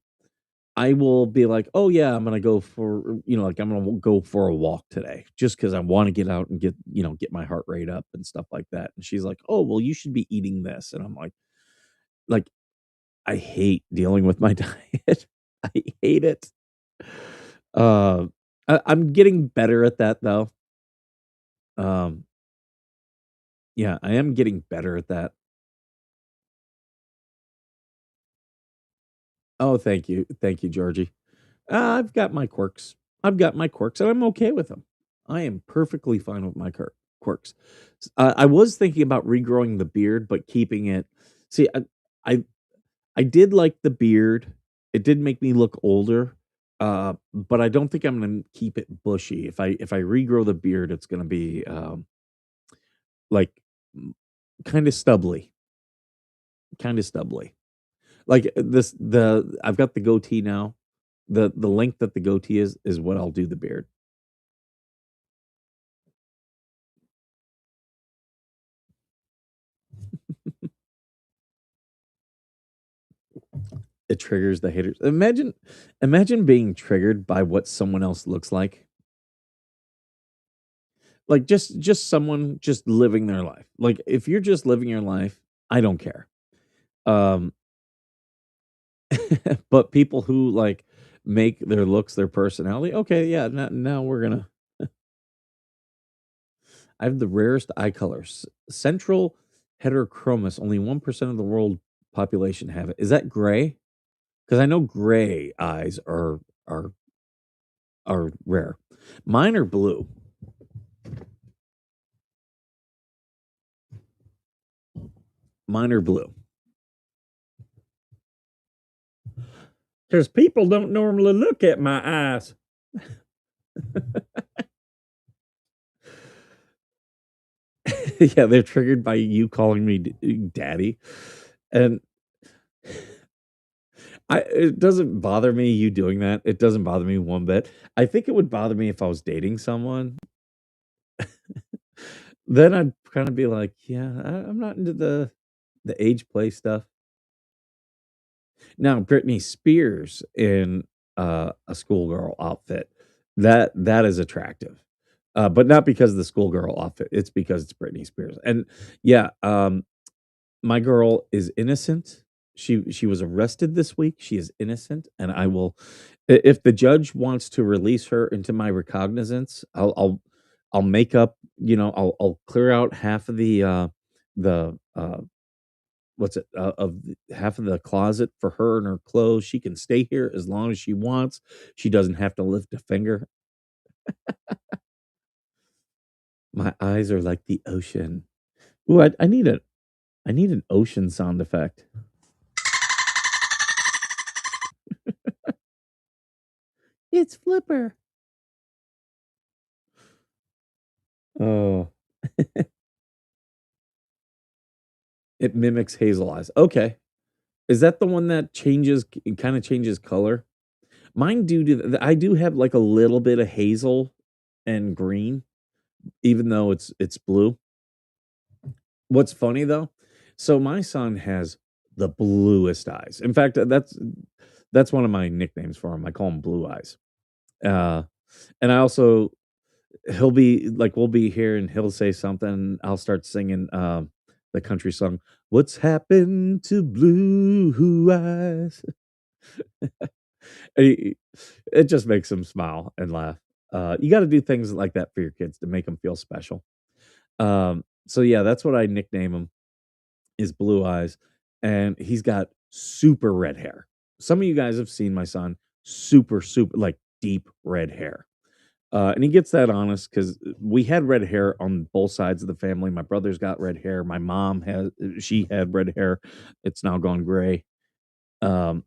I will be like, "Oh, yeah, I'm gonna go for" like, "I'm gonna go for a walk today," just because I wanna get out and get my heart rate up and stuff like that, and she's like, "Oh, well, you should be eating this," and I'm like, I hate dealing with my diet. I hate it. Uh, I'm getting better at that, though. Um, yeah, I am getting better at that. Oh, thank you, Georgie. I've got my quirks. I've got my quirks, and I'm okay with them. I am perfectly fine with my quirks. I was thinking about regrowing the beard, but keeping it. See, I I did like the beard. It did make me look older, but I don't think I'm gonna keep it bushy. If I regrow the beard, it's gonna be like kind of stubbly, kind of stubbly. Like the I've got the goatee now. The length that the goatee is what I'll do the beard. It triggers the haters. Imagine being triggered by what someone else looks like. Like just someone just living their life. Like if you're just living your life, I don't care. Um but people who make their looks their personality, okay, yeah, now we're gonna I have the rarest eye colors. Central heterochromis. Only 1% of the world population have it. Is that gray? Because I know gray eyes are are rare. Mine are blue. Mine are blue. Because people don't normally look at my eyes. Yeah, they're triggered by you calling me daddy. And it doesn't bother me you doing that. It doesn't bother me one bit. I think it would bother me if I was dating someone. Then I'd kind of be like, yeah, I'm not into the age play stuff. Now, Britney Spears in a schoolgirl outfit, that is attractive. But not because of the schoolgirl outfit. It's because it's Britney Spears. And yeah, my girl is innocent. She was arrested this week. She is innocent, and I will if the judge wants to release her into my recognizance, I'll make up, I'll clear out half of the what's it half of the closet for her and her clothes. She can stay here as long as she wants. She doesn't have to lift a finger. My eyes are like the ocean. Ooh, I need an ocean sound effect. It's Flipper. Oh, it mimics hazel eyes. Okay. Is that the one that kind of changes color? Mine I do have like a little bit of hazel and green, even though it's blue. What's funny though, so my son has the bluest eyes. In fact, that's one of my nicknames for him. I call him Blue Eyes. Uh, and I also he'll be like we'll be here and he'll say something. I'll start singing the country song. What's happened to Blue Eyes? He- it just makes him smile and laugh. You got to do things like that for your kids to make them feel special. So yeah, that's what I nickname him is Blue Eyes, and he's got super red hair. Some of you guys have seen my son, super like deep red hair. And he gets that on us because we had red hair on both sides of the family. My brother's got red hair. My mom she had red hair. It's now gone gray. Um,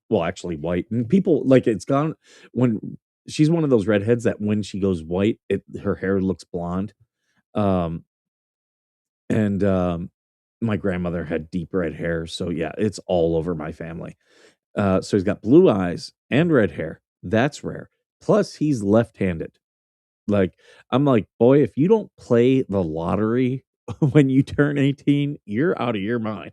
well, actually white. And people like it's gone when she's one of those redheads that when she goes white, her hair looks blonde. Um, and my grandmother had deep red hair, so yeah, it's all over my family. So he's got blue eyes and red hair. That's rare. Plus, he's left-handed. Like, I'm like, boy, if you don't play the lottery when you turn 18, you're out of your mind.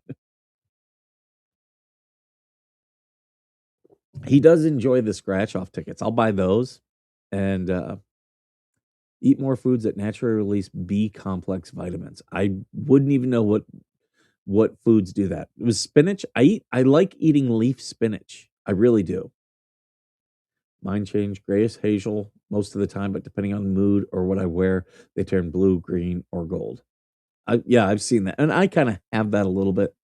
He does enjoy the scratch off tickets. I'll buy those and eat more foods that naturally release B complex vitamins. I wouldn't even know what foods do that. It was spinach. I like eating leaf spinach. I really do. Mine change grayish hazel most of the time, but depending on the mood or what I wear, they turn blue, green, or gold. Yeah, I've seen that. And I kind of have that a little bit.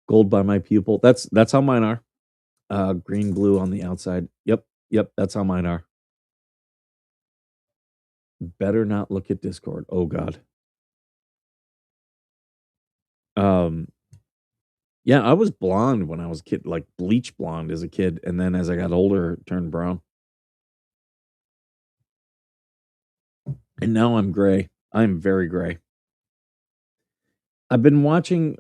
Gold by my pupil. That's how mine are. Green, blue on the outside. Yep, that's how mine are. Better not look at Discord. Oh God. Um yeah, I was blonde when I was a kid, like bleach blonde as a kid, and then as I got older, it turned brown. And now I'm gray. I'm very gray. I've been watching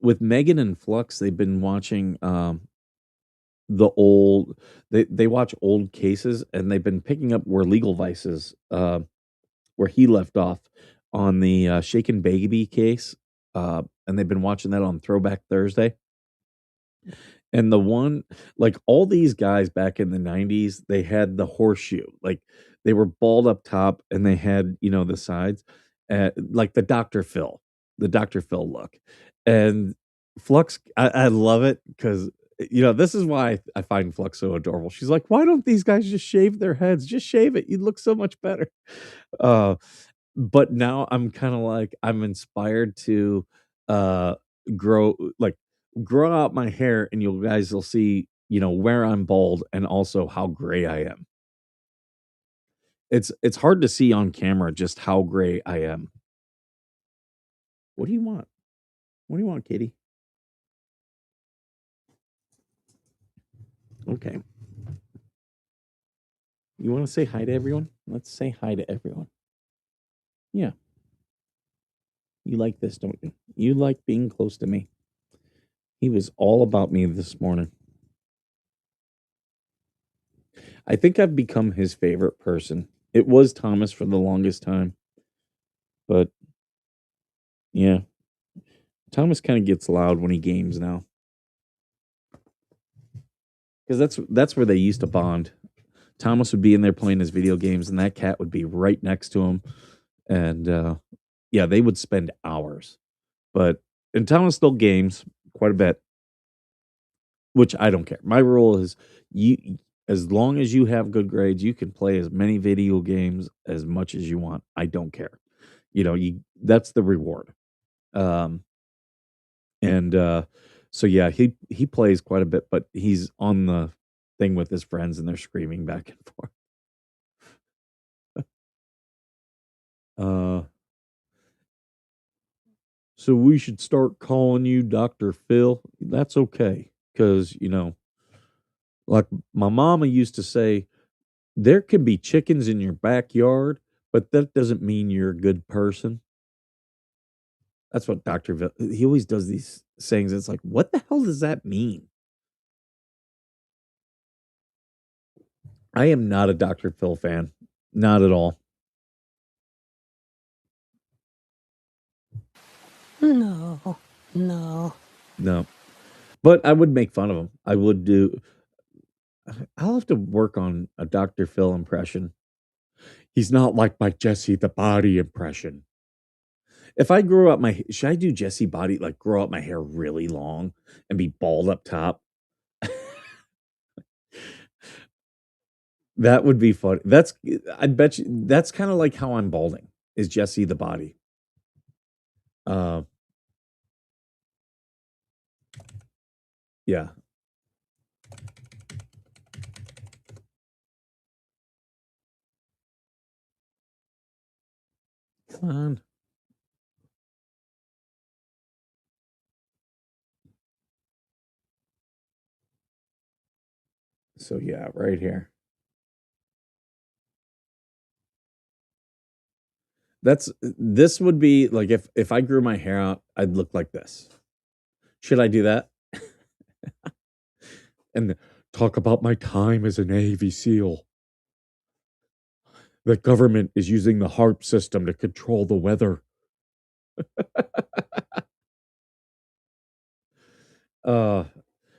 with Megan and Flux, they've been watching the old they watch old cases and they've been picking up where Legal Vices where he left off on the Shaken Baby case. And they've been watching that on Throwback Thursday. And the one, like all these guys back in the 90s, they had the horseshoe. Like they were bald up top and they had, the sides, like the Dr. Phil look. And Flux, I love it because, this is why I find Flux so adorable. She's like, why don't these guys just shave their heads? Just shave it. You'd look so much better. Uh, but now I'm kind of like, I'm inspired to uh, grow, like, grow out my hair and you guys will see, where I'm bald and also how gray I am. It's hard to see on camera just how gray I am. What do you want? What do you want, Katie? Okay. You want to say hi to everyone? Let's say hi to everyone. Yeah. You like this, don't you? You like being close to me. He was all about me this morning. I think I've become his favorite person. It was Thomas for the longest time, but yeah, Thomas kind of gets loud when he games now because that's where they used to bond. Thomas would be in there playing his video games, and that cat would be right next to him, and yeah, they would spend hours. But and Thomas still games quite a bit, which I don't care. My rule is you as long as you have good grades, you can play as many video games as much as you want. I don't care. You that's the reward. Um and so yeah, he plays quite a bit, but he's on the thing with his friends and they're screaming back and forth. Uh so we should start calling you Dr. Phil. That's okay cuz like my mama used to say, there can be chickens in your backyard, but that doesn't mean you're a good person. That's what he always does these sayings. It's like, what the hell does that mean? I am not a Dr. Phil fan. Not at all. No, no. No. But I would make fun of him. I would do. I'll have to work on a Dr. Phil impression. He's not like my Jesse the Body impression. If I grow up should I do Jesse Body, like grow up my hair really long and be bald up top? That would be fun. I bet you that's kind of like how I'm balding is Jesse the Body. Uh, yeah. Come on. So yeah, right here. This would be like if I grew my hair out, I'd look like this. Should I do that? And talk about my time as a Navy SEAL. The government is using the HARP system to control the weather. Uh,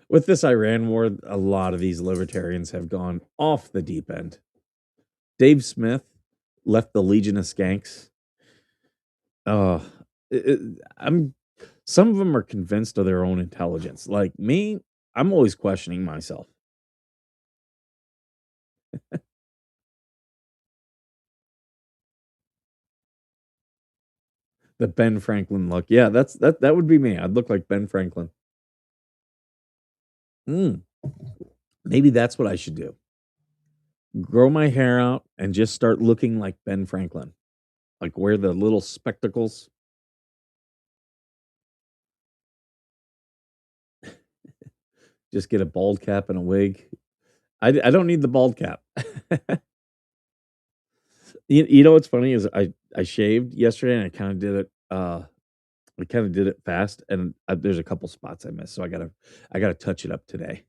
with this Iran war, a lot of these libertarians have gone off the deep end. Dave Smith left the Legion of Skanks. I'm some of them are convinced of their own intelligence. Like me, I'm always questioning myself. The Ben Franklin look. Yeah, that would be me. I'd look like Ben Franklin. Maybe that's what I should do. Grow my hair out and just start looking like Ben Franklin. Like wear the little spectacles. Just get a bald cap and a wig. I don't need the bald cap. You know what's funny is I shaved yesterday and I kind of did it fast and there's a couple spots I missed, so I gotta touch it up today.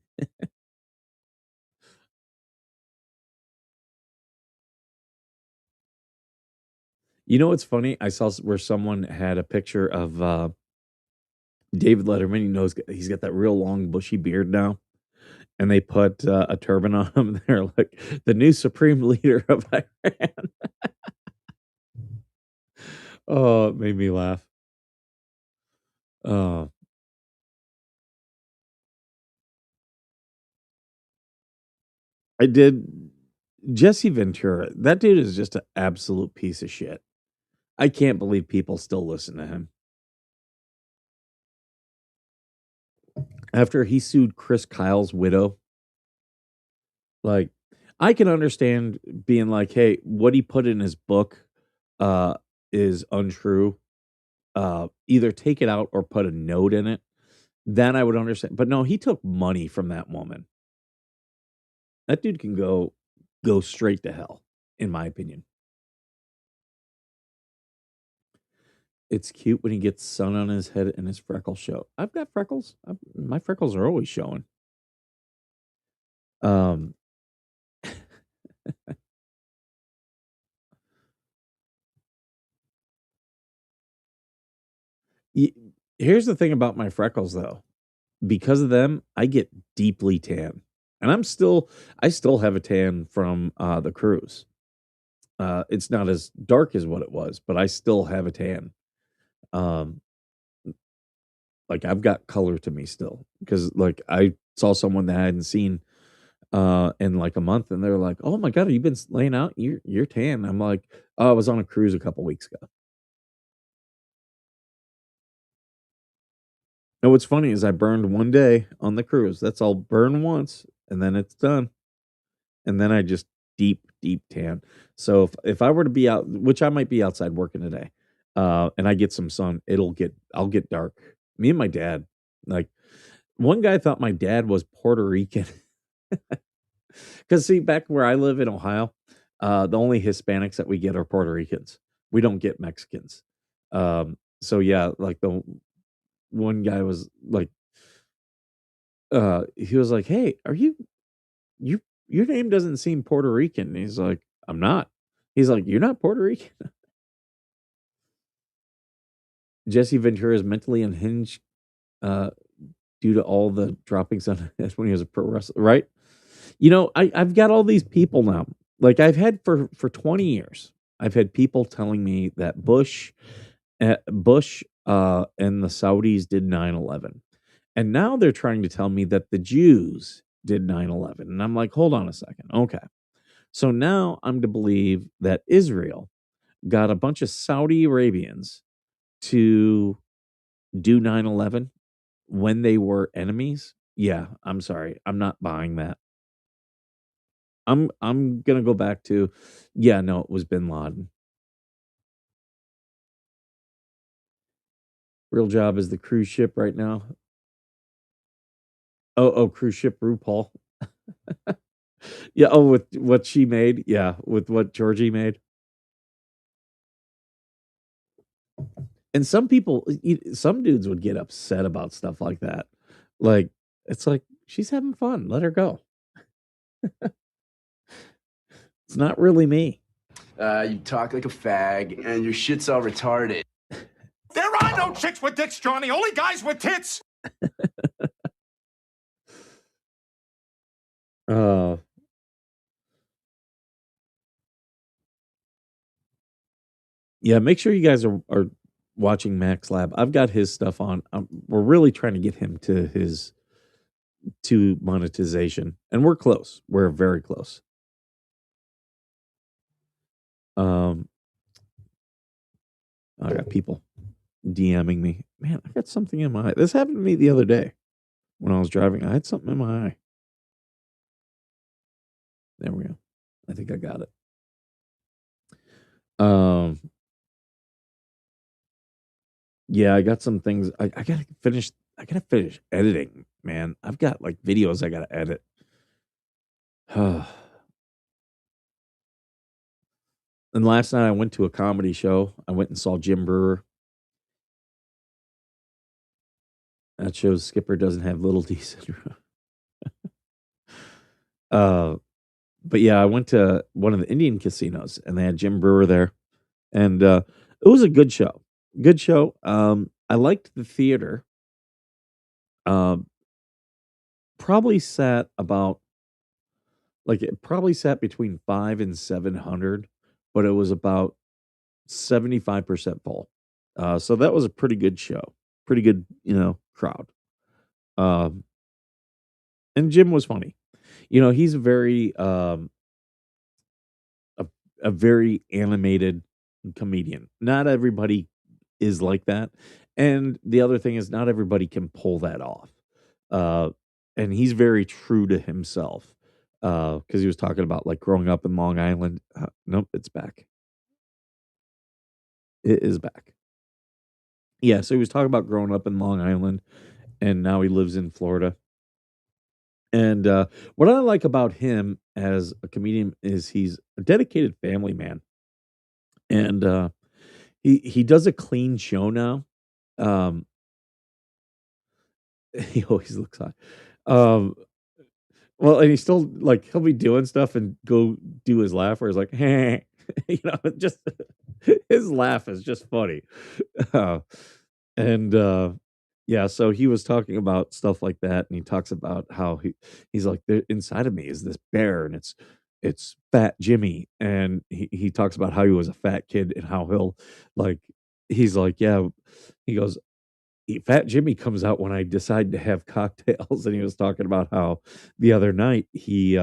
You know what's funny? I saw where someone had a picture of David Letterman. He's got that real long bushy beard now, and they put a turban on him. They're like the new supreme leader of Iran. Oh, it made me laugh. Uh, I did Jesse Ventura. That dude is just an absolute piece of shit. I can't believe people still listen to him. After he sued Chris Kyle's widow, like I can understand being like, hey, what he put in his book uh is untrue. Either take it out or put a note in it. Then I would understand. But no, he took money from that woman. That dude can go straight to hell, in my opinion. It's cute when he gets sun on his head and his freckles show. I've got freckles. My freckles are always showing. Um, y- Here's the thing about my freckles, though. Because of them, I get deeply tan, and I still have a tan from the cruise. It's not as dark as what it was, but I still have a tan. Um, like I've got color to me still because like I saw someone that I hadn't seen in like a month, and they're like, "Oh my god, have you been laying out? You're tan." I'm like, "Oh, I was on a cruise a couple weeks ago." And what's funny is I burned one day on the cruise. That's all. Burn once, and then it's done. And then I just deep tan. So if I were to be out, which I might be outside working today, and I get some sun, I'll get dark. Me and my dad, like one guy thought my dad was Puerto Rican. Because see, back where I live in Ohio, the only Hispanics that we get are Puerto Ricans. We don't get Mexicans. So yeah, like the one guy was like, he was like, "Hey, are you your name doesn't seem Puerto Rican. And he's like, I'm not. He's like, you're not Puerto Rican. Jesse Ventura is mentally unhinged uh, due to all the droppings on when he was a pro wrestler, right? I've got all these people now. Like I've had for 20 years, I've had people telling me that Bush and the Saudis did 9/11. And now they're trying to tell me that the Jews did 9/11. And I'm like, hold on a second. Okay. So now I'm to believe that Israel got a bunch of Saudi Arabians to do 9/11 when they were enemies. Yeah, I'm sorry. I'm not buying that. I'm gonna go back to, yeah, no, it was Bin Laden. Real job is the cruise ship right now. Oh, cruise ship RuPaul. Yeah, oh, with what she made. Yeah, with what Georgie made. And some people, some dudes would get upset about stuff like that. Like, it's like she's having fun. Let her go. It's not really me. You talk like a fag, and your shit's all retarded. There are no chicks with dicks, Johnny. Only guys with tits. Uh, yeah, make sure you guys are watching Max Lab. I've got his stuff on. We're really trying to get him to monetization, and we're close. We're very close. I got people DMing me. Man, I got something in my eye. This happened to me the other day when I was driving. I had something in my eye. There we go. I think I got it. Yeah, I got some things. I gotta finish. I gotta finish editing, man. I've got like videos I gotta edit. And last night I went to a comedy show. I went and saw Jim Brewer. That shows Skipper doesn't have little D syndrome. But yeah, I went to one of the Indian casinos and they had Jim Brewer there, and it was a good show. Good show. I liked the theater. Um, probably sat about it probably sat between 500 and 700, but it was about 75% full. So that was a pretty good show. Pretty good, crowd. Um, and Jim was funny. He's a very animated comedian. Not everybody is like that. And the other thing is not everybody can pull that off. Uh, and he's very true to himself. Because he was talking about like growing up in Long Island. Nope, it's back. It is back. Yeah, so he was talking about growing up in Long Island and now he lives in Florida. And what I like about him as a comedian is he's a dedicated family man. And he does a clean show now. Um, he always looks hot. Um, well, and he's still like he'll be doing stuff and go do his laugh where he's like, hey, just his laugh is just funny. Uh, and yeah, so he was talking about stuff like that, and he talks about how he's like, inside of me is this bear, and it's Fat Jimmy, and he talks about how he was a fat kid and how like he's like, yeah, he goes, Fat Jimmy comes out when I decide to have cocktails, and he was talking about how the other night they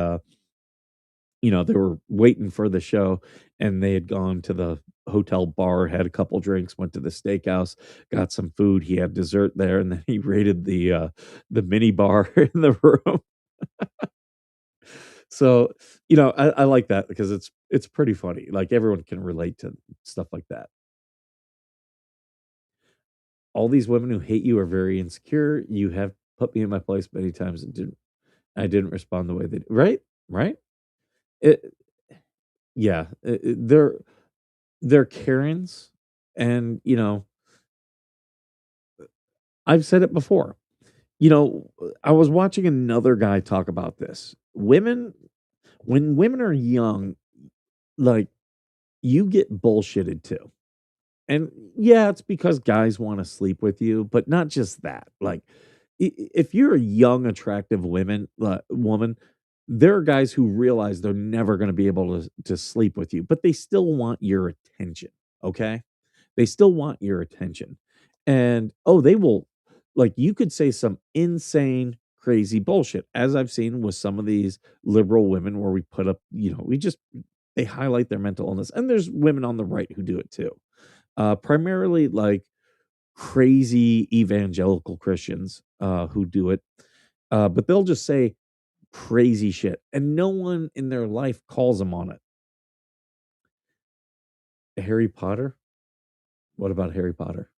were waiting for the show and they had gone to the hotel bar, had a couple drinks, went to the steakhouse, got some food. He had dessert there, and then he raided the mini bar in the room. So, I like that because it's pretty funny. Like everyone can relate to stuff like that. All these women who hate you are very insecure. You have put me in my place many times and I didn't respond the way they did. Right? Right? It, yeah, they're Karens, and I've said it before. I was watching another guy talk about this. Women, When women are young, like, you get bullshitted too. And yeah, it's because guys wanna sleep with you, but not just that. Like, if you're a young, attractive woman, there are guys who realize they're never gonna be able to sleep with you, but they still want your attention, okay? They still want your attention. And, oh, they will like, you could say some insane, crazy bullshit, as I've seen with some of these liberal women where we put up, we just they highlight their mental illness, and there's women on the right who do it too. Primarily, like, crazy evangelical Christians, who do it, but they'll just say crazy shit, and no one in their life calls them on it. Harry Potter? What about Harry Potter?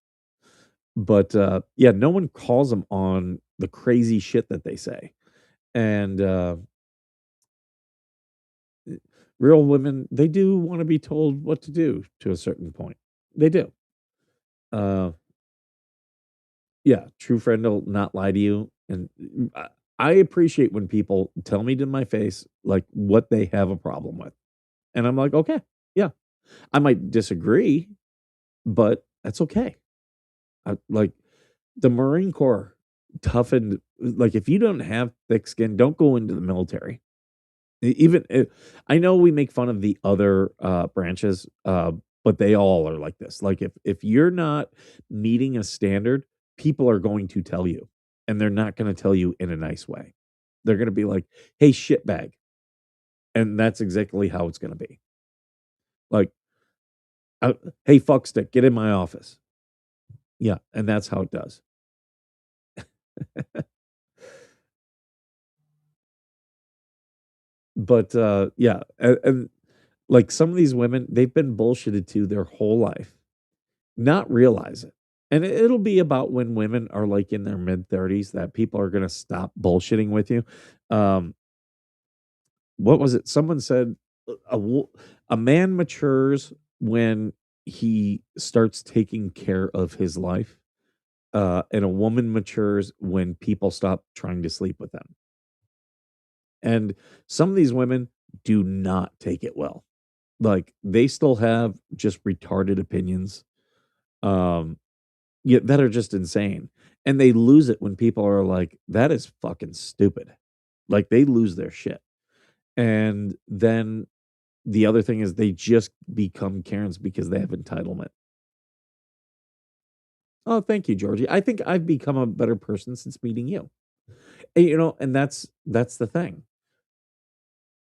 But, yeah, no one calls them on the crazy shit that they say, and, real women, they do wanna be told what to do to a certain point. They do. Uh, yeah, true friend will not lie to you, and, I appreciate when people tell me to my face, like, what they have a problem with, and I'm like, "Okay, yeah." I might disagree, but that's okay. Like, the Marine Corps toughened like, if you don't have thick skin, don't go into the military. Even I know we make fun of the other, branches, but they all are like this. Like, if you're not meeting a standard, people are going to tell you, and they're not gonna tell you in a nice way. They're gonna be like, "Hey, shitbag," and that's exactly how it's gonna be. Like, "Hey, fuckstick, get in my office." Yeah, and that's how it does. But, yeah, and, like, some of these women, they've been bullshitted to their whole life, not realize it. And it'll be about when women are, like, in their mid-30s that people are gonna stop bullshitting with you. Um, what was it? Someone said, "A man matures when he starts taking care of his life, and a woman matures when people stop trying to sleep with them." And some of these women do not take it well. Like, they still have just retarded opinions, um, yeah, that are just insane, and they lose it when people are like, "That is fucking stupid." Like, they lose their shit, and then the other thing is they just become Karens because they have entitlement. Oh, thank you, Georgie. I think I've become a better person since meeting you. And that's the thing.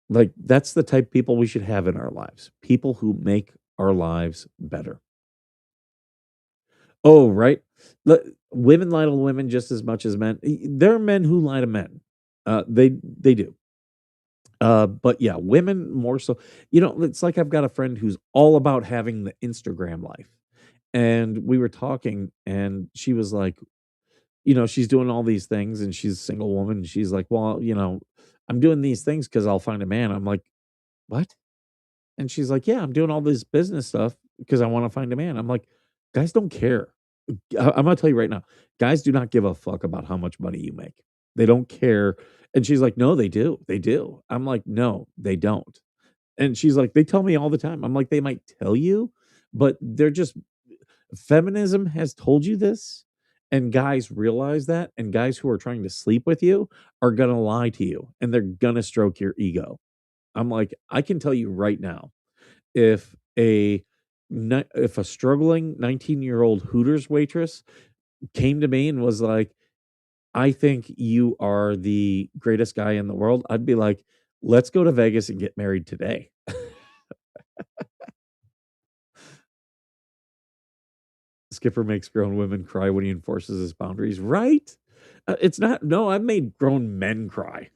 Like, that's the type of people we should have in our lives, people who make our lives better. Oh, right? Women lie to women just as much as men. There are men who lie to men. They do. But yeah, women more so. It's like I've got a friend who's all about having the Instagram life. And we were talking, and she was like, she's doing all these things, and she's a single woman. And she's like, "Well, I'm doing these things because I'll find a man." I'm like, "What?" And she's like, "Yeah, I'm doing all this business stuff because I want to find a man." I'm like, "Guys don't care. I'm gonna tell you right now, guys do not give a fuck about how much money you make. They don't care." And she's like, "No, they do. They do." I'm like, "No, they don't." And she's like, "They tell me all the time." I'm like, "They might tell you, but they're just feminism has told you this, and guys realize that, and guys who are trying to sleep with you are gonna lie to you, and they're gonna stroke your ego." I'm like, "I can tell you right now, if if a struggling 19-year-old Hooters waitress came to me and was like, 'I think you are the greatest guy in the world,' I'd be like, 'Let's go to Vegas and get married today.'" Skipper makes grown women cry when he enforces his boundaries, right? It's not no, I've made grown men cry.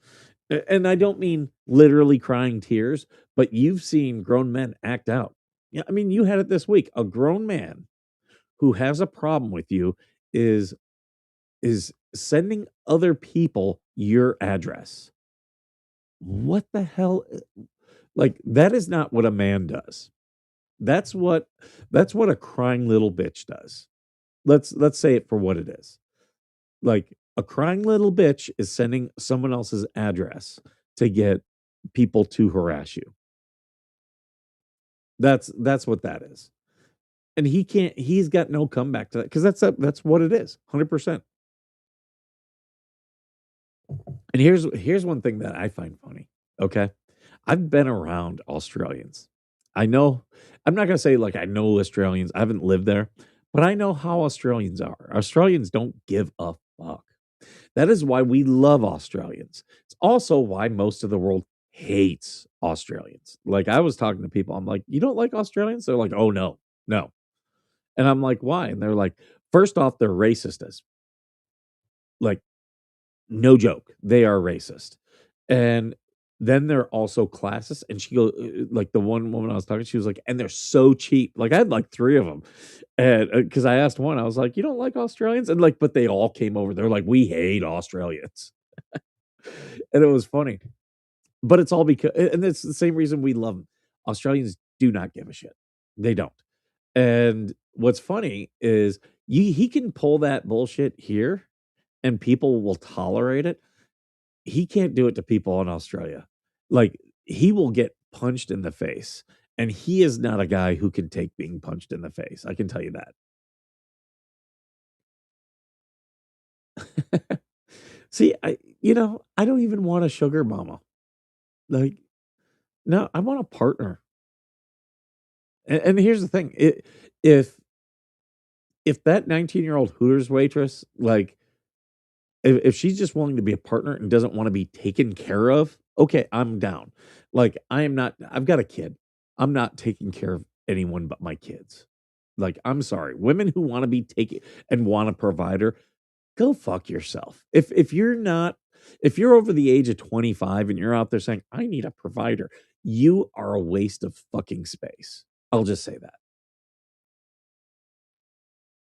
And I don't mean literally crying tears, but you've seen grown men act out. Yeah, I mean, you had it this week. A grown man who has a problem with you is sending other people your address. What the hell? Like, that is not what a man does. That's what a crying little bitch does. Let's say it for what it is. Like, a crying little bitch is sending someone else's address to get people to harass you. That's what that is. And he's got no comeback to that because that's what it is, 100%. And here's one thing that I find funny. Okay. I've been around Australians. I know I'm not gonna say like I know Australians. I haven't lived there, but I know how Australians are. Australians don't give a fuck. That is why we love Australians. It's also why most of the world hates Australians. Like I was talking to people, I'm like, you don't like Australians? They're like, oh no, no. And I'm like, why? And they're like, first off, they're racist as like no joke. They are racist. And then they're also classist. And she goes, like the one woman I was talking to, she was like, and they're so cheap. Like I had like three of them. And because I asked one, I was like, you don't like Australians? And like, but they all came over. They're like, we hate Australians. And it was funny. But it's all because, and it's the same reason we love them. Australians do not give a shit. They don't. And what's funny is he can pull that bullshit here and people will tolerate it. He can't do it to people in Australia. Like he will get punched in the face. And he is not a guy who can take being punched in the face. I can tell you that. See, I don't even want a sugar mama. Like, no, I want a partner. And here's the thing. If that 19-year-old Hooters waitress, like if she's just willing to be a partner and doesn't want to be taken care of, okay, I'm down. Like I've got a kid. I'm not taking care of anyone but my kids. Like, I'm sorry. Women who want to be taken and want a provider, go fuck yourself. If you're over the age of 25 and you're out there saying, I need a provider, you are a waste of fucking space. I'll just say that.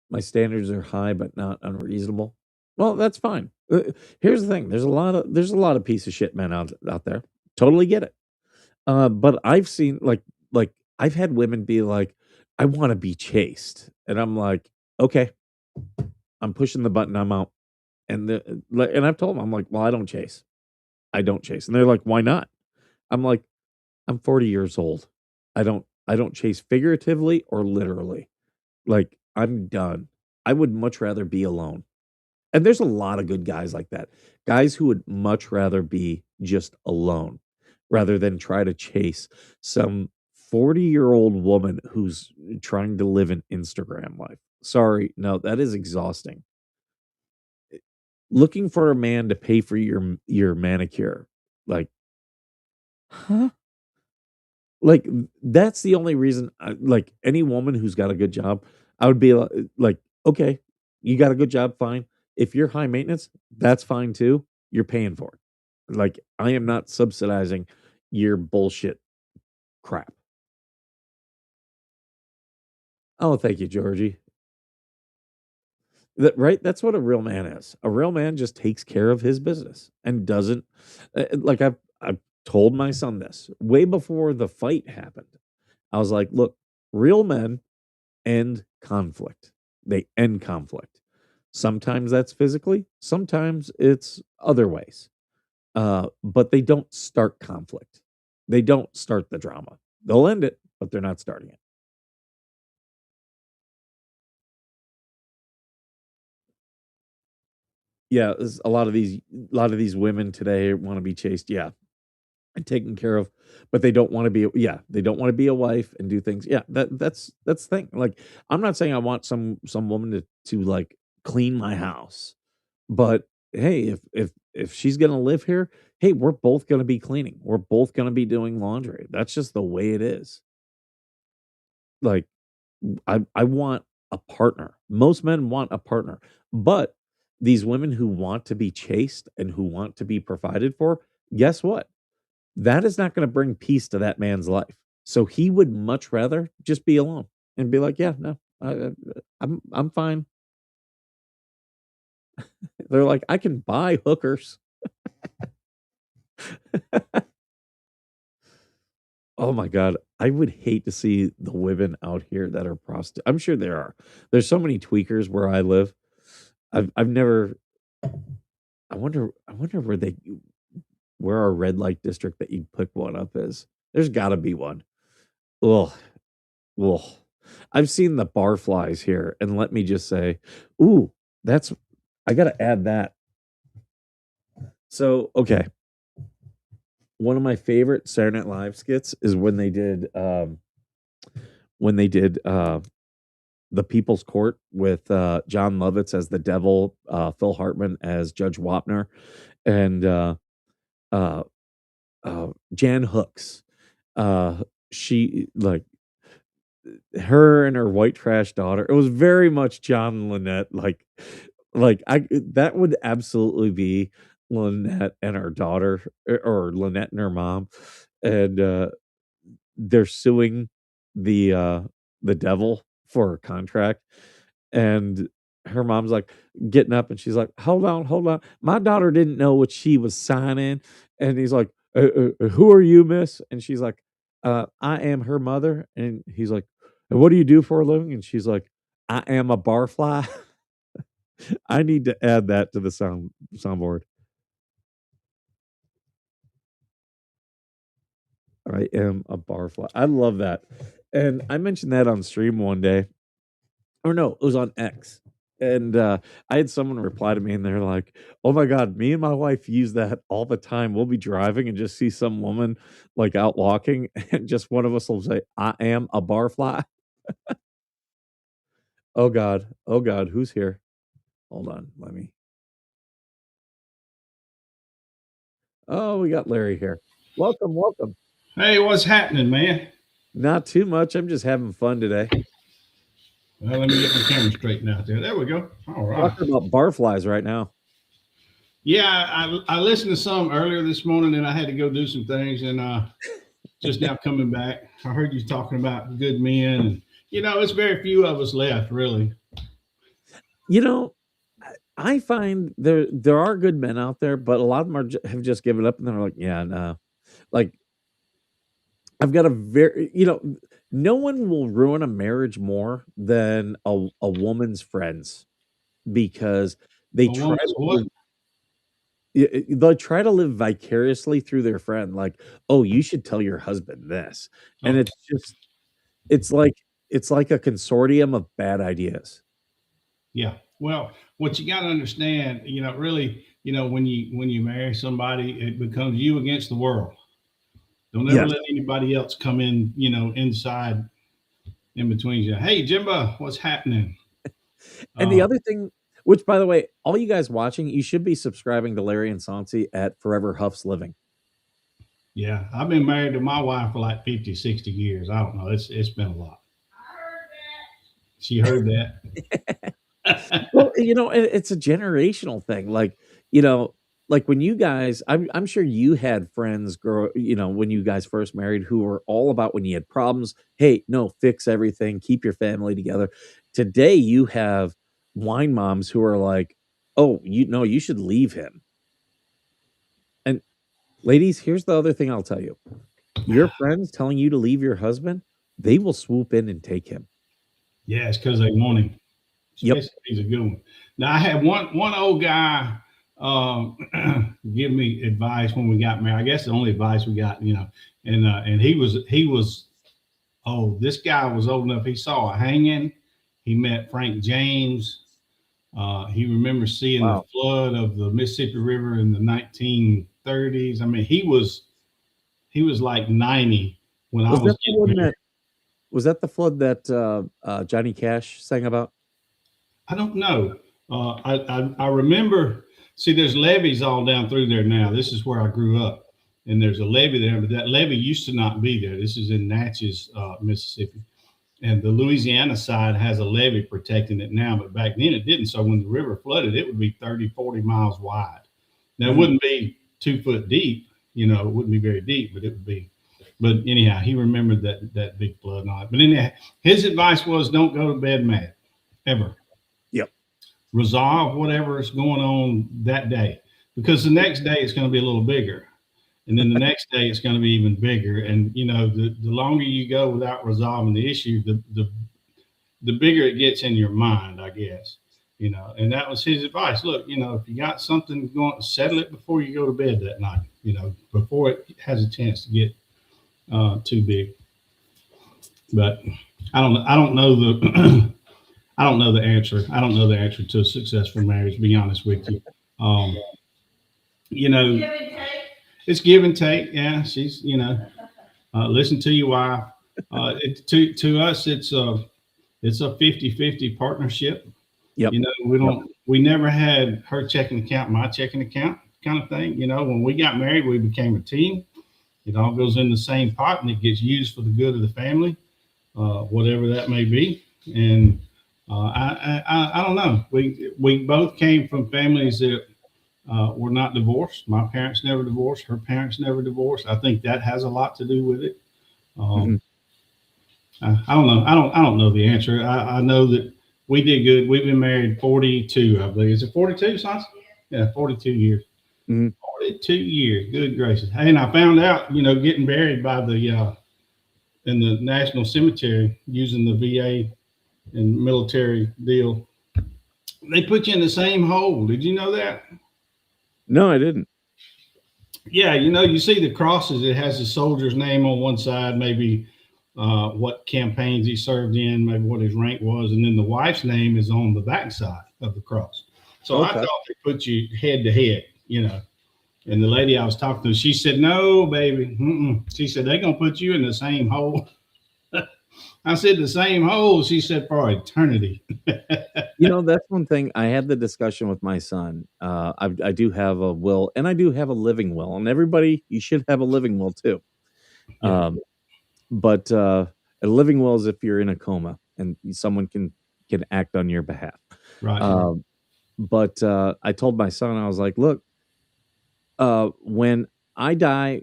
My standards are high but not unreasonable. Well, that's fine. Here's the thing. There's a lot of piece of shit men out there. Totally get it. But I've seen like I've had women be like, I want to be chased. And I'm like, okay, I'm pushing the button, I'm out. And I've told them, I'm like, well, I don't chase. I don't chase. And they're like, why not? I'm like, I'm 40 years old. I don't chase figuratively or literally. Like, I'm done. I would much rather be alone. And there's a lot of good guys like that. Guys who would much rather be just alone rather than try to chase some 40-year-old woman who's trying to live an Instagram life. Sorry, no, that is exhausting. Looking for a man to pay for your manicure. Like, huh? Like that's the only reason like any woman who's got a good job, I would be like, okay, you got a good job, fine. If you're high maintenance, that's fine too. You're paying for it. Like I am not subsidizing your bullshit crap. Oh, thank you, Georgie. Right? That's what a real man is. A real man just takes care of his business and doesn't like I've told my son this way before the fight happened. I was like, look, real men end conflict. They end conflict. Sometimes that's physically, sometimes it's other ways. But they don't start conflict. They don't start the drama. They'll end it, but they're not starting it. Yeah, a lot of these women today want to be chased. Yeah, and taken care of, but they don't want to be. Yeah, they don't want to be a wife and do things. Yeah, that's the thing. Like, I'm not saying I want some woman to like clean my house, but hey, if she's gonna live here, hey, we're both gonna be cleaning. We're both gonna be doing laundry. That's just the way it is. Like, I want a partner. Most men want a partner, but these women who want to be chased and who want to be provided for, guess what? That is not going to bring peace to that man's life. So he would much rather just be alone and be like, yeah, no, I'm fine. They're like, I can buy hookers. Oh my god, I would hate to see the women out here that are prostitutes. I'm sure there are. There's so many tweakers where I live. I've never. I wonder where they. where our red light district that you'd pick one up is. There's got to be one. Ugh, ugh. I've seen the barflies here, and let me just say, ooh, that's I got to add that. So, okay, one of my favorite Saturday Night Live skits is when they did the People's Court with John Lovitz as the devil, Phil Hartman as Judge Wapner, and uh, Jan Hooks. She like her and her white trash daughter. It was very much John and Lynette. Like I that would absolutely be Lynette and her daughter, or Lynette and her mom, and they're suing the devil for a contract, and her mom's like getting up and she's like, hold on, my daughter didn't know what she was signing. And he's like, who are you, miss? And she's like, I am her mother. And he's like, "And what do you do for a living?" And she's like, "I am a barfly." I need to add that to the soundboard. I am a barfly. I love that. And I mentioned that on stream one day. Or no, it was on X. And I had someone reply to me and they're like, "Oh my God, me and my wife use that all the time. We'll be driving and just see some woman like out walking, and just one of us will say, 'I am a barfly.'" Oh God. Oh God, who's here? Hold on. Let me. Oh, we got Larry here. Welcome, welcome. Hey, what's happening, man? Not too much. I'm just having fun today. Well, let me get my camera straightened out there. There we go. All right. Talking about barflies right now. Yeah, I listened to some earlier this morning, and I had to go do some things, and just now coming back, I heard you talking about good men, and it's very few of us left, really. You know, I find there are good men out there, but a lot of them have just given up, and they're like, "Yeah, no." Like, I've got a very, no one will ruin a marriage more than a woman's friends, because they A try woman's to what? they'll try to live vicariously through their friend. Like, "Oh, you should tell your husband this," and Oh, it's like it's like a consortium of bad ideas. yeah. Well, what you got to understand, really, when you marry somebody, it becomes you against the world. Don't ever Yes. let anybody else come in, inside in between you. Hey, Jimbo, what's happening? And the Uh, other thing, which by the way, all you guys watching, you should be subscribing to Larry and Sansi at Forever Huff's Living. Yeah, I've been married to my wife for like 50, 60 years. I don't know. It's been a lot. She heard that. Well, it's a generational thing. Like when you guys, I'm sure you had friends grow, when you guys first married, who were all about when you had problems, hey, no, fix everything, keep your family together. Today, you have wine moms who are like, "Oh, you should leave him." And ladies, here's the other thing I'll tell you. Your friends telling you to leave your husband, they will swoop in and take him. Yeah, it's because they want him. Yep. Especially if he's a good one. Now I had one old guy um, give me advice when we got married. I guess the only advice we got, and he was this guy was old enough. He saw a hanging. He met Frank James. He remembers seeing the Wow. flood of the Mississippi River in the 1930s. I mean, he was like 90 when I Was was that the getting one married. that was that the flood that Johnny Cash sang about? I don't know. I remember. See, there's levees all down through there now. This is where I grew up, and there's a levee there, but that levee used to not be there. This is in Natchez, Mississippi, and the Louisiana side has a levee protecting it now, but back then it didn't. So when the river flooded, it would be 30, 40 miles wide. Now it Mhm. wouldn't be 2 foot deep. It wouldn't be very deep, but it would be. But anyhow, he remembered that big flood and all that. But anyhow, his advice was don't go to bed mad ever. Yep. Resolve whatever is going on that day, because the next day it's going to be a little bigger, and then the next day it's going to be even bigger. And the longer you go without resolving the issue, the bigger it gets in your mind, I guess. And that was his advice. Look, if you got something going, settle it before you go to bed that night. before it has a chance to get too big. But I don't know the I don't know the answer. I don't know the answer to a successful marriage, to be honest with you. Um, it's give and take. Yeah, she's listen to your wife. To us, it's a 50-50 partnership. Yep. We never had her checking account, my checking account kind of thing. When we got married, we became a team. It all goes in the same pot and it gets used for the good of the family, whatever that may be. And I don't know. We both came from families that were not divorced. My parents never divorced. Her parents never divorced. I think that has a lot to do with it. I don't know. I don't know the answer. I know that we did good. We've been married 42, I believe. Is it 42, Sons? Yeah, 42 years. 42 years. Good gracious. And I found out, getting buried by in the National Cemetery using the VA and military deal, they put you in the same hole. Did you know that? No, I didn't. Yeah, you see the crosses. It has the soldier's name on one side, maybe what campaigns he served in, maybe what his rank was, and then the wife's name is on the back side of the cross. So I thought they put you head to head, And the lady I was talking to, she said, "No, baby." She said, "They're gonna put you in the same hole." I said, "The same hole." She said, "For eternity." That's one thing. I had the discussion with my son. I do have a will, and I do have a living will, and everybody, you should have a living will too. Yeah. But a living will is if you're in a coma and someone can act on your behalf. Right. But I told my son, I was like, "Look, when I die,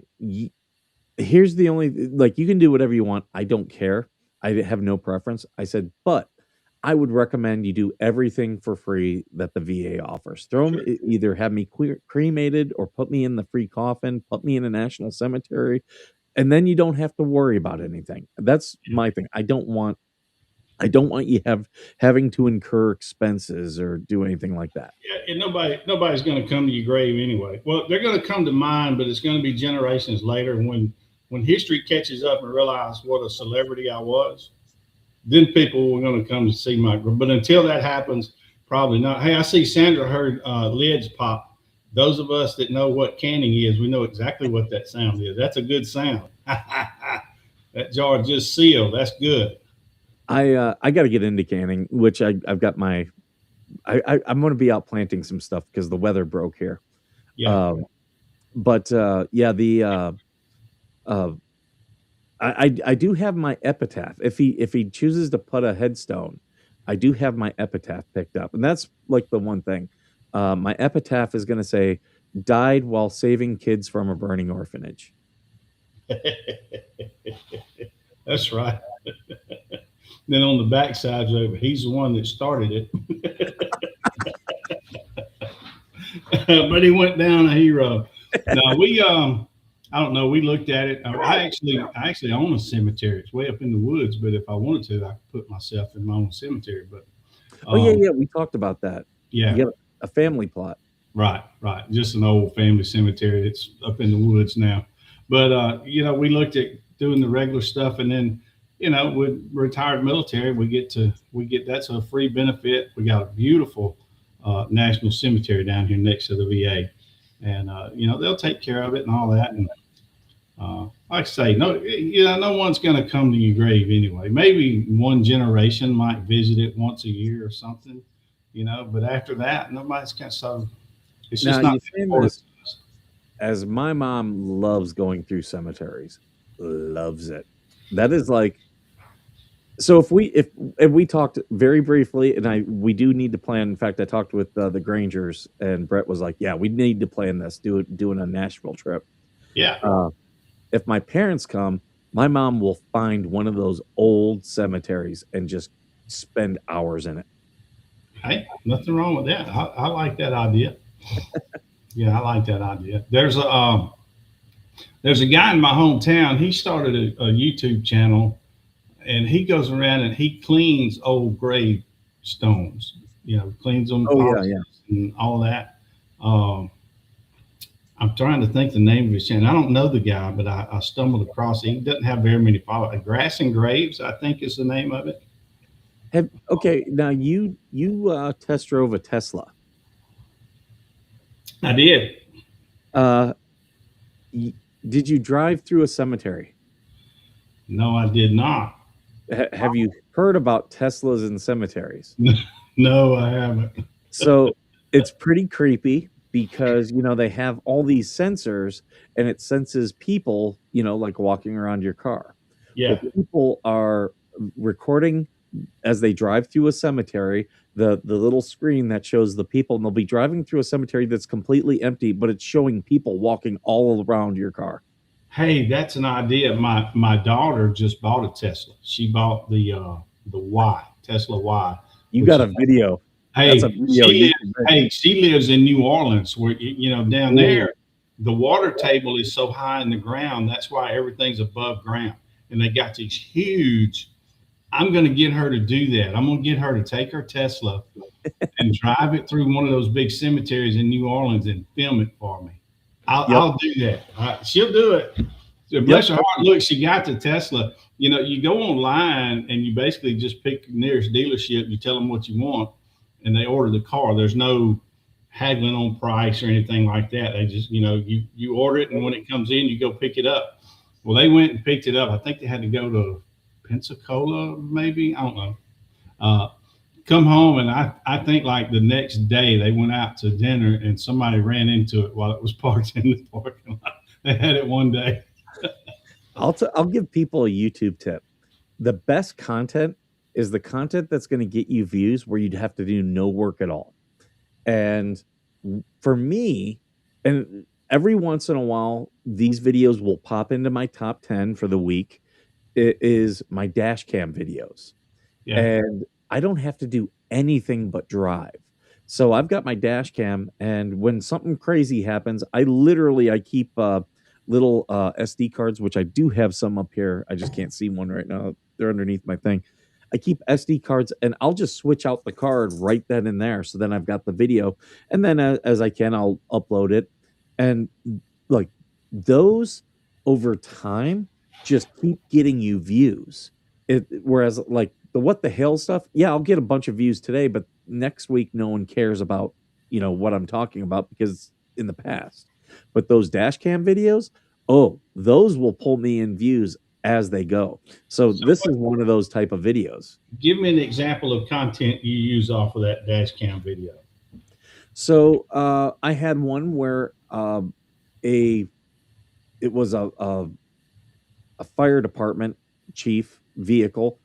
here's the only, like, you can do whatever you want. I don't care. I have no preference." I said, "But I would recommend you do everything for free that the VA offers. Either have me cremated or put me in the free coffin, put me in a national cemetery, and then you don't have to worry about anything." That's my thing. I don't want you having to incur expenses or do anything like that. Yeah, and nobody's going to come to your grave anyway. Well, they're going to come to mine, but it's going to be generations later when history catches up and realize what a celebrity I was. Then people are going to come to see my grave. But until that happens, probably not. Hey, I see Sandra heard lids pop. Those of us that know what canning is, we know exactly what that sound is. That's a good sound. That jar just sealed. That's good. I got to get into canning, which I've got my. I'm going to be out planting some stuff because the weather broke here. Yeah. I do have my epitaph. If he chooses to put a headstone, I do have my epitaph picked up, and that's like the one thing. My epitaph is going to say, "Died while saving kids from a burning orphanage." That's right. Then on the backside, he's the one that started it. But he went down a hero. No, I don't know. We looked at it. I actually own a cemetery. It's way up in the woods, but if I wanted to, I could put myself in my own cemetery. But yeah, we talked about that. Yeah, you got a family plot. Right. Just an old family cemetery. It's up in the woods now. But we looked at doing the regular stuff, and then with retired military, we get that's a free benefit. We got a beautiful national cemetery down here next to the VA, and they'll take care of it and all that. And like I say, no one's going to come to your grave anyway. Maybe one generation might visit it once a year or something, But after that, nobody's kind of so. It's just not. As my mom loves going through cemeteries, loves it. That is like. So if we talked very briefly, and we do need to plan. In fact, I talked with the Grangers, and Brett was like, "Yeah, we need to plan this, doing a Nashville trip." Yeah. If my parents come, my mom will find one of those old cemeteries and just spend hours in it. Hey, nothing wrong with that. I like that idea. Yeah, I like that idea. There's a guy in my hometown. He started a YouTube channel. And he goes around and he cleans old grave stones, cleans them, yeah, and all that. I'm trying to think the name of his channel. I don't know the guy, but I stumbled across it. He doesn't have very many followers. Grass and Graves, I think, is the name of it. Okay, now you test drove a Tesla. I did. Did you drive through a cemetery? No, I did not. Have you heard about Teslas in cemeteries? No, I haven't. So it's pretty creepy because, you know, they have all these sensors and it senses people, you know, like walking around your car. Yeah. Well, people are recording as they drive through a cemetery, the little screen that shows the people, and they'll be driving through a cemetery that's completely empty, but it's showing people walking all around your car. Hey, that's an idea. My daughter just bought a Tesla. She bought the Y, Tesla Y. You got a video. Hey, That's a video she lives in New Orleans, where you know down there, the water table is so high in the ground. That's why everything's above ground, and they got these huge. I'm going to get her to do that. I'm going to get her to take her Tesla and drive it through one of those big cemeteries in New Orleans and film it for me. I'll do that. She'll do it. So bless her heart. Look, she got the Tesla. You know, you go online and you basically just pick the nearest dealership. You tell them what you want, and they order the car. There's no haggling on price or anything like that. They just, you know, you order it, and when it comes in, you go pick it up. Well, they went and picked it up. I think they had to go to Pensacola, maybe. I don't know. Come home, and I think like the next day they went out to dinner and somebody ran into it while it was parked in the parking lot. They had it one day. I'll give people a YouTube tip. The best content is the content that's going to get you views where you'd have to do no work at all. And for me, and every once in a while, these videos will pop into my top 10 for the week. It is my dash cam videos. Yeah. And I don't have to do anything but drive. So I've got my dash cam, and when something crazy happens, I keep little SD cards, which I do have some up here. I just can't see one right now. They're underneath my thing. I keep SD cards, and I'll just switch out the card right then and there. So then I've got the video, and then as I can, I'll upload it. And like those over time just keep getting you views. Whereas like the what the hell stuff, yeah, I'll get a bunch of views today, but next week no one cares about, you know, what I'm talking about because in the past. But those dash cam videos, oh, those will pull me in views as they go. So this is one of those type of videos. Give me an example of content you use off of that dash cam video. So I had one where it was a fire department chief vehicle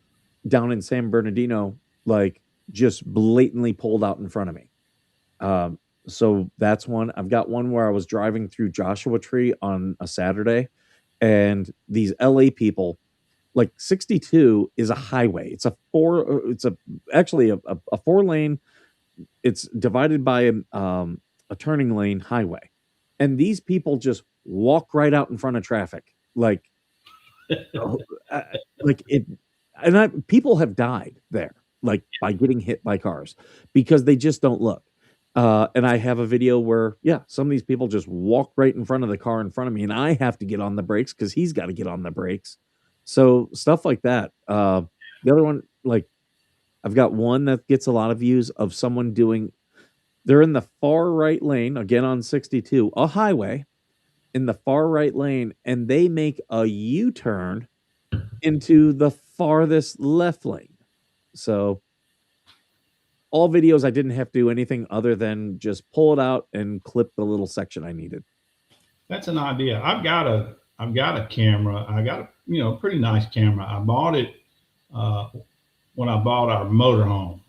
down in San Bernardino, like just blatantly pulled out in front of me. So that's one. I've got one where I was driving through Joshua Tree on a Saturday, and these LA people, like 62 is a highway. It's actually a 4-lane. It's divided by a turning lane highway, and these people just walk right out in front of traffic, like it. And people have died there, like by getting hit by cars because they just don't look. And I have a video where, yeah, some of these people just walk right in front of the car in front of me, and I have to get on the brakes because he's got to get on the brakes. So stuff like that. The other one, like I've got one that gets a lot of views of someone they're in the far right lane, again on 62, a highway in the far right lane, and they make a U-turn into the farthest left lane. So all videos, I didn't have to do anything other than just pull it out and clip the little section I needed. That's an idea. I've got a camera. I got a pretty nice camera. I bought it when I bought our motorhome,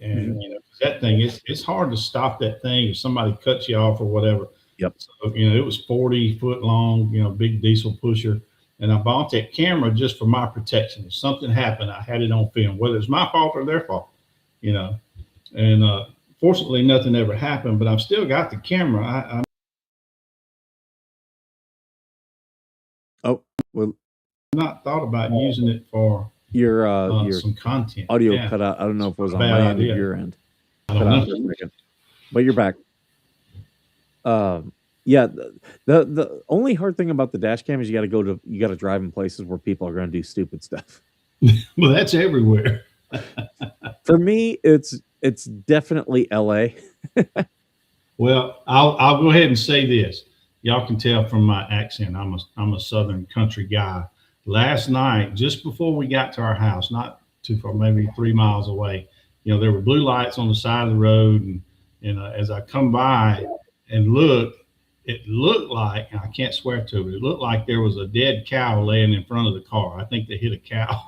and that thing it's hard to stop that thing if somebody cuts you off or whatever. Yep. So it was 40 foot long, big diesel pusher. And I bought that camera just for my protection. If something happened, I had it on film, whether it's my fault or their fault, And fortunately, nothing ever happened, but I've still got the camera. I'm not thought about using it for your some content. Audio cut out. I don't know if it was on my end or your end. I don't know. But you're back. Yeah, the only hard thing about the dash cam is you got to drive in places where people are going to do stupid stuff. Well, that's everywhere. For me, it's definitely LA. Well, I'll go ahead and say this. Y'all can tell from my accent, I'm a Southern country guy. Last night, just before we got to our house, not too far, maybe 3 miles away, there were blue lights on the side of the road, and as I come by and look, it looked like, and I can't swear to it, it looked like there was a dead cow laying in front of the car. I think they hit a cow.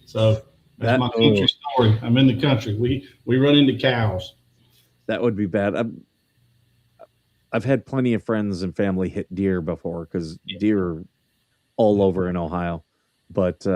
So that's my country story. I'm in the country. We run into cows. That would be bad. I've had plenty of friends and family hit deer before because deer are all over in Ohio. But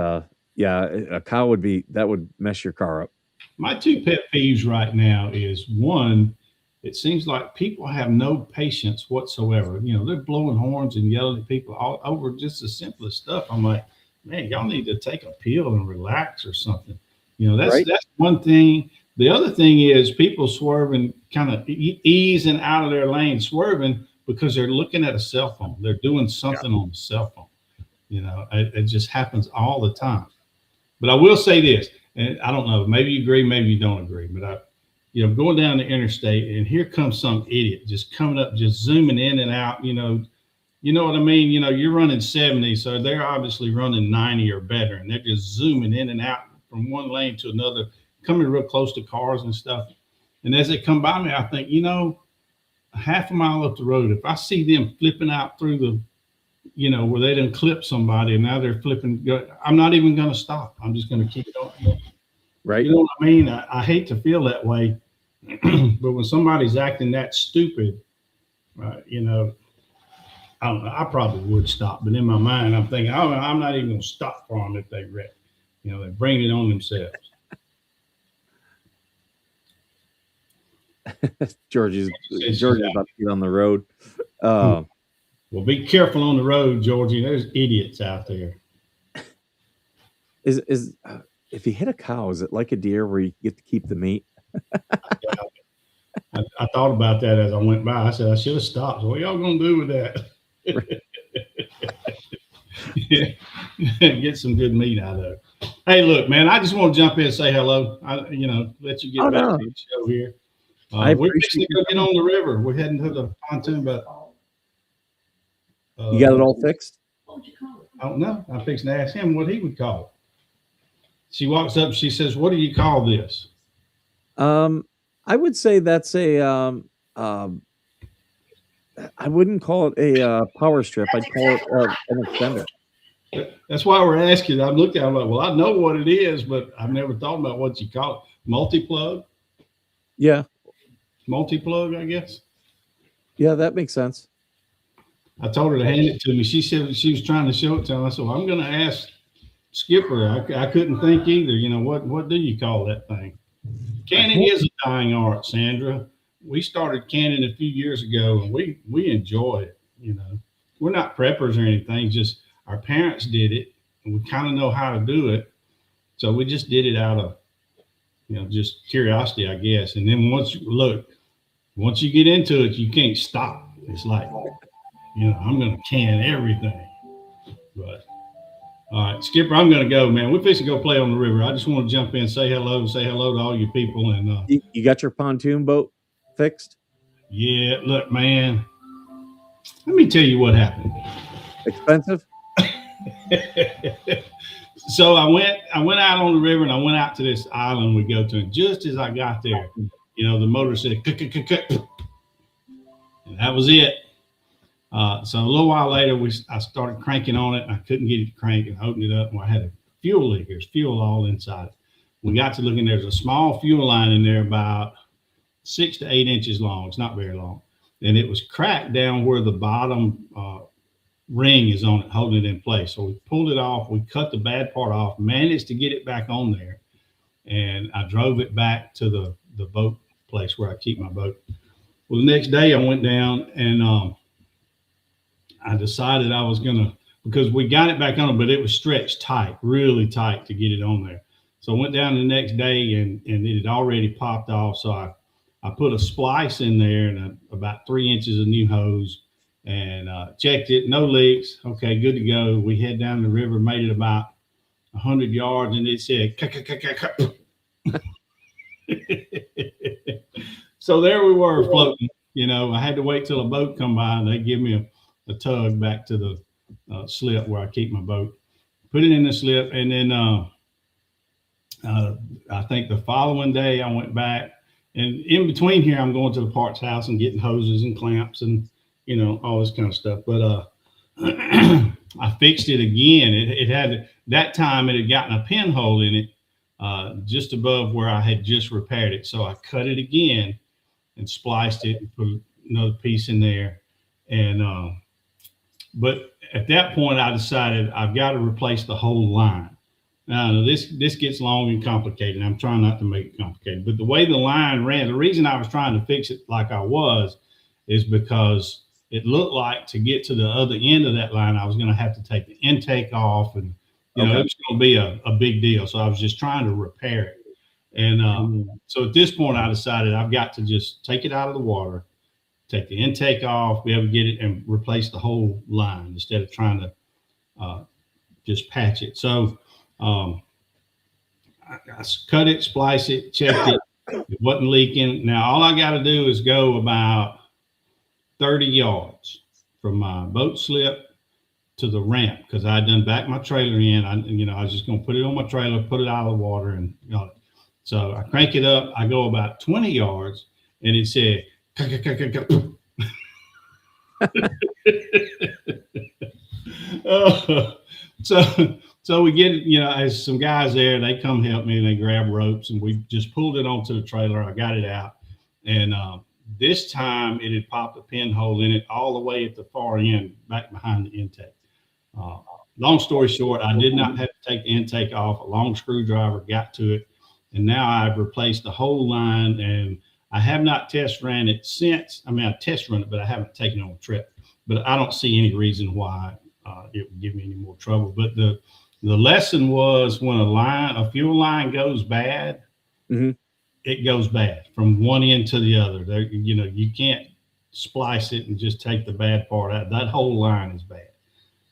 yeah, a cow that would mess your car up. My two pet peeves right now is one, it seems like people have no patience whatsoever. They're blowing horns and yelling at people all over just the simplest stuff. I'm like, man, y'all need to take a pill and relax or something. That's one thing. The other thing is people swerving, kind of easing out of their lane, swerving because they're looking at a cell phone. They're doing something on the cell phone. It just happens all the time. But I will say this, and I don't know, maybe you agree, maybe you don't agree, but going down the interstate and here comes some idiot just coming up, just zooming in and out, you know what I mean? You're running 70, so they're obviously running 90 or better, and they're just zooming in and out from one lane to another, coming real close to cars and stuff. And as they come by me, I think, a half a mile up the road, if I see them flipping out through the, where they didn't clip somebody and now they're flipping, I'm not even going to stop. I'm just going to keep going. Right. You know what I mean? I hate to feel that way, but when somebody's acting that stupid, I don't know, I probably would stop. But in my mind, I'm thinking, oh, I'm not even going to stop for them if they wreck. They bring it on themselves. Georgie's about to get on the road. Well, be careful on the road, Georgie. There's idiots out there. Is if you hit a cow, is it like a deer where you get to keep the meat? I thought about that as I went by. I said I should have stopped. So what y'all gonna do with that? Get some good meat out of it. Hey, look, man, I just want to jump in and say hello. Let you get back to the show here. We're fixing to go get on the river. We're heading to the pontoon, but you got it all fixed? I don't know. I'm fixing to ask him what he would call it. She walks up, she says, "What do you call this?" I would say that's a I wouldn't call it a power strip. I'd call it an extender. That's why we're asking. I looked at it, I'm like, well, I know what it is, but I've never thought about what you call it. Multi-plug? Yeah. Multi-plug, I guess. Yeah, that makes sense. I told her to hand it to me. She said she was trying to show it to him. I said, well, I'm going to ask Skipper. I couldn't think either. What do you call that thing? Canning is a dying art, Sandra. We started canning a few years ago, and we enjoy it. We're not preppers or anything. Just our parents did it, and we kind of know how to do it. So we just did it out of, just curiosity, I guess. And then once you get into it, you can't stop. It's like, I'm going to can everything. But all right, Skipper, I'm going to go, man. We're fixing to go play on the river. I just want to jump in, say hello to all you people. And you got your pontoon boat fixed? Yeah, look, man. Let me tell you what happened. Expensive? So I went out on the river and I went out to this island we go to. And just as I got there, the motor said, and that was it. So a little while later, I started cranking on it. And I couldn't get it to crank and open it up. And I had a fuel leak. There's fuel all inside it. We got to looking, there's a small fuel line in there about 6 to 8 inches long. It's not very long. And it was cracked down where the bottom ring is on it, holding it in place. So we pulled it off. We cut the bad part off, managed to get it back on there. And I drove it back to the boat place where I keep my boat. Well, the next day I went down and I decided I was going to, because we got it back on, but it was stretched tight, really tight to get it on there. So I went down the next day and it had already popped off. So I put a splice in there and about 3 inches of new hose, and checked it, no leaks. Okay, good to go. We head down the river, made it about 100 yards, and it said, so there we were floating. I had to wait till a boat come by, and they give me a tug back to the slip where I keep my boat. Put it in the slip, and then I think the following day I went back, and in between here I'm going to the parts house and getting hoses and clamps and all this kind of stuff. But I fixed it again. It had, that time it had gotten a pinhole in it just above where I had just repaired it. So I cut it again and spliced it and put another piece in there. And but at that point I decided I've got to replace the whole line. Now this gets long and complicated. I'm trying not to make it complicated, but the way the line ran, the reason I was trying to fix it like I was is because it looked like to get to the other end of that line, I was going to have to take the intake off, and it was going to be a big deal. So I was just trying to repair it. And so at this point, I decided I've got to just take it out of the water, take the intake off, be able to get it and replace the whole line instead of trying to just patch it. So I cut it, splice it, checked it. It wasn't leaking. Now all I got to do is go about 30 yards from my boat slip to the ramp, because I done backed my trailer in. I was just going to put it on my trailer, put it out of the water, and so I crank it up. I go about 20 yards, and it said, so we get, as some guys there, they come help me and they grab ropes, and we just pulled it onto the trailer. I got it out, and this time it had popped a pinhole in it all the way at the far end, back behind the intake. Long story short, I did not have to take the intake off. A long screwdriver got to it, and now I've replaced the whole line, and I have not test ran it since. I mean, I test run it, but I haven't taken it on a trip. But I don't see any reason why it would give me any more trouble. But the lesson was, when a fuel line goes bad, it goes bad from one end to the other. There, you can't splice it and just take the bad part out. That whole line is bad.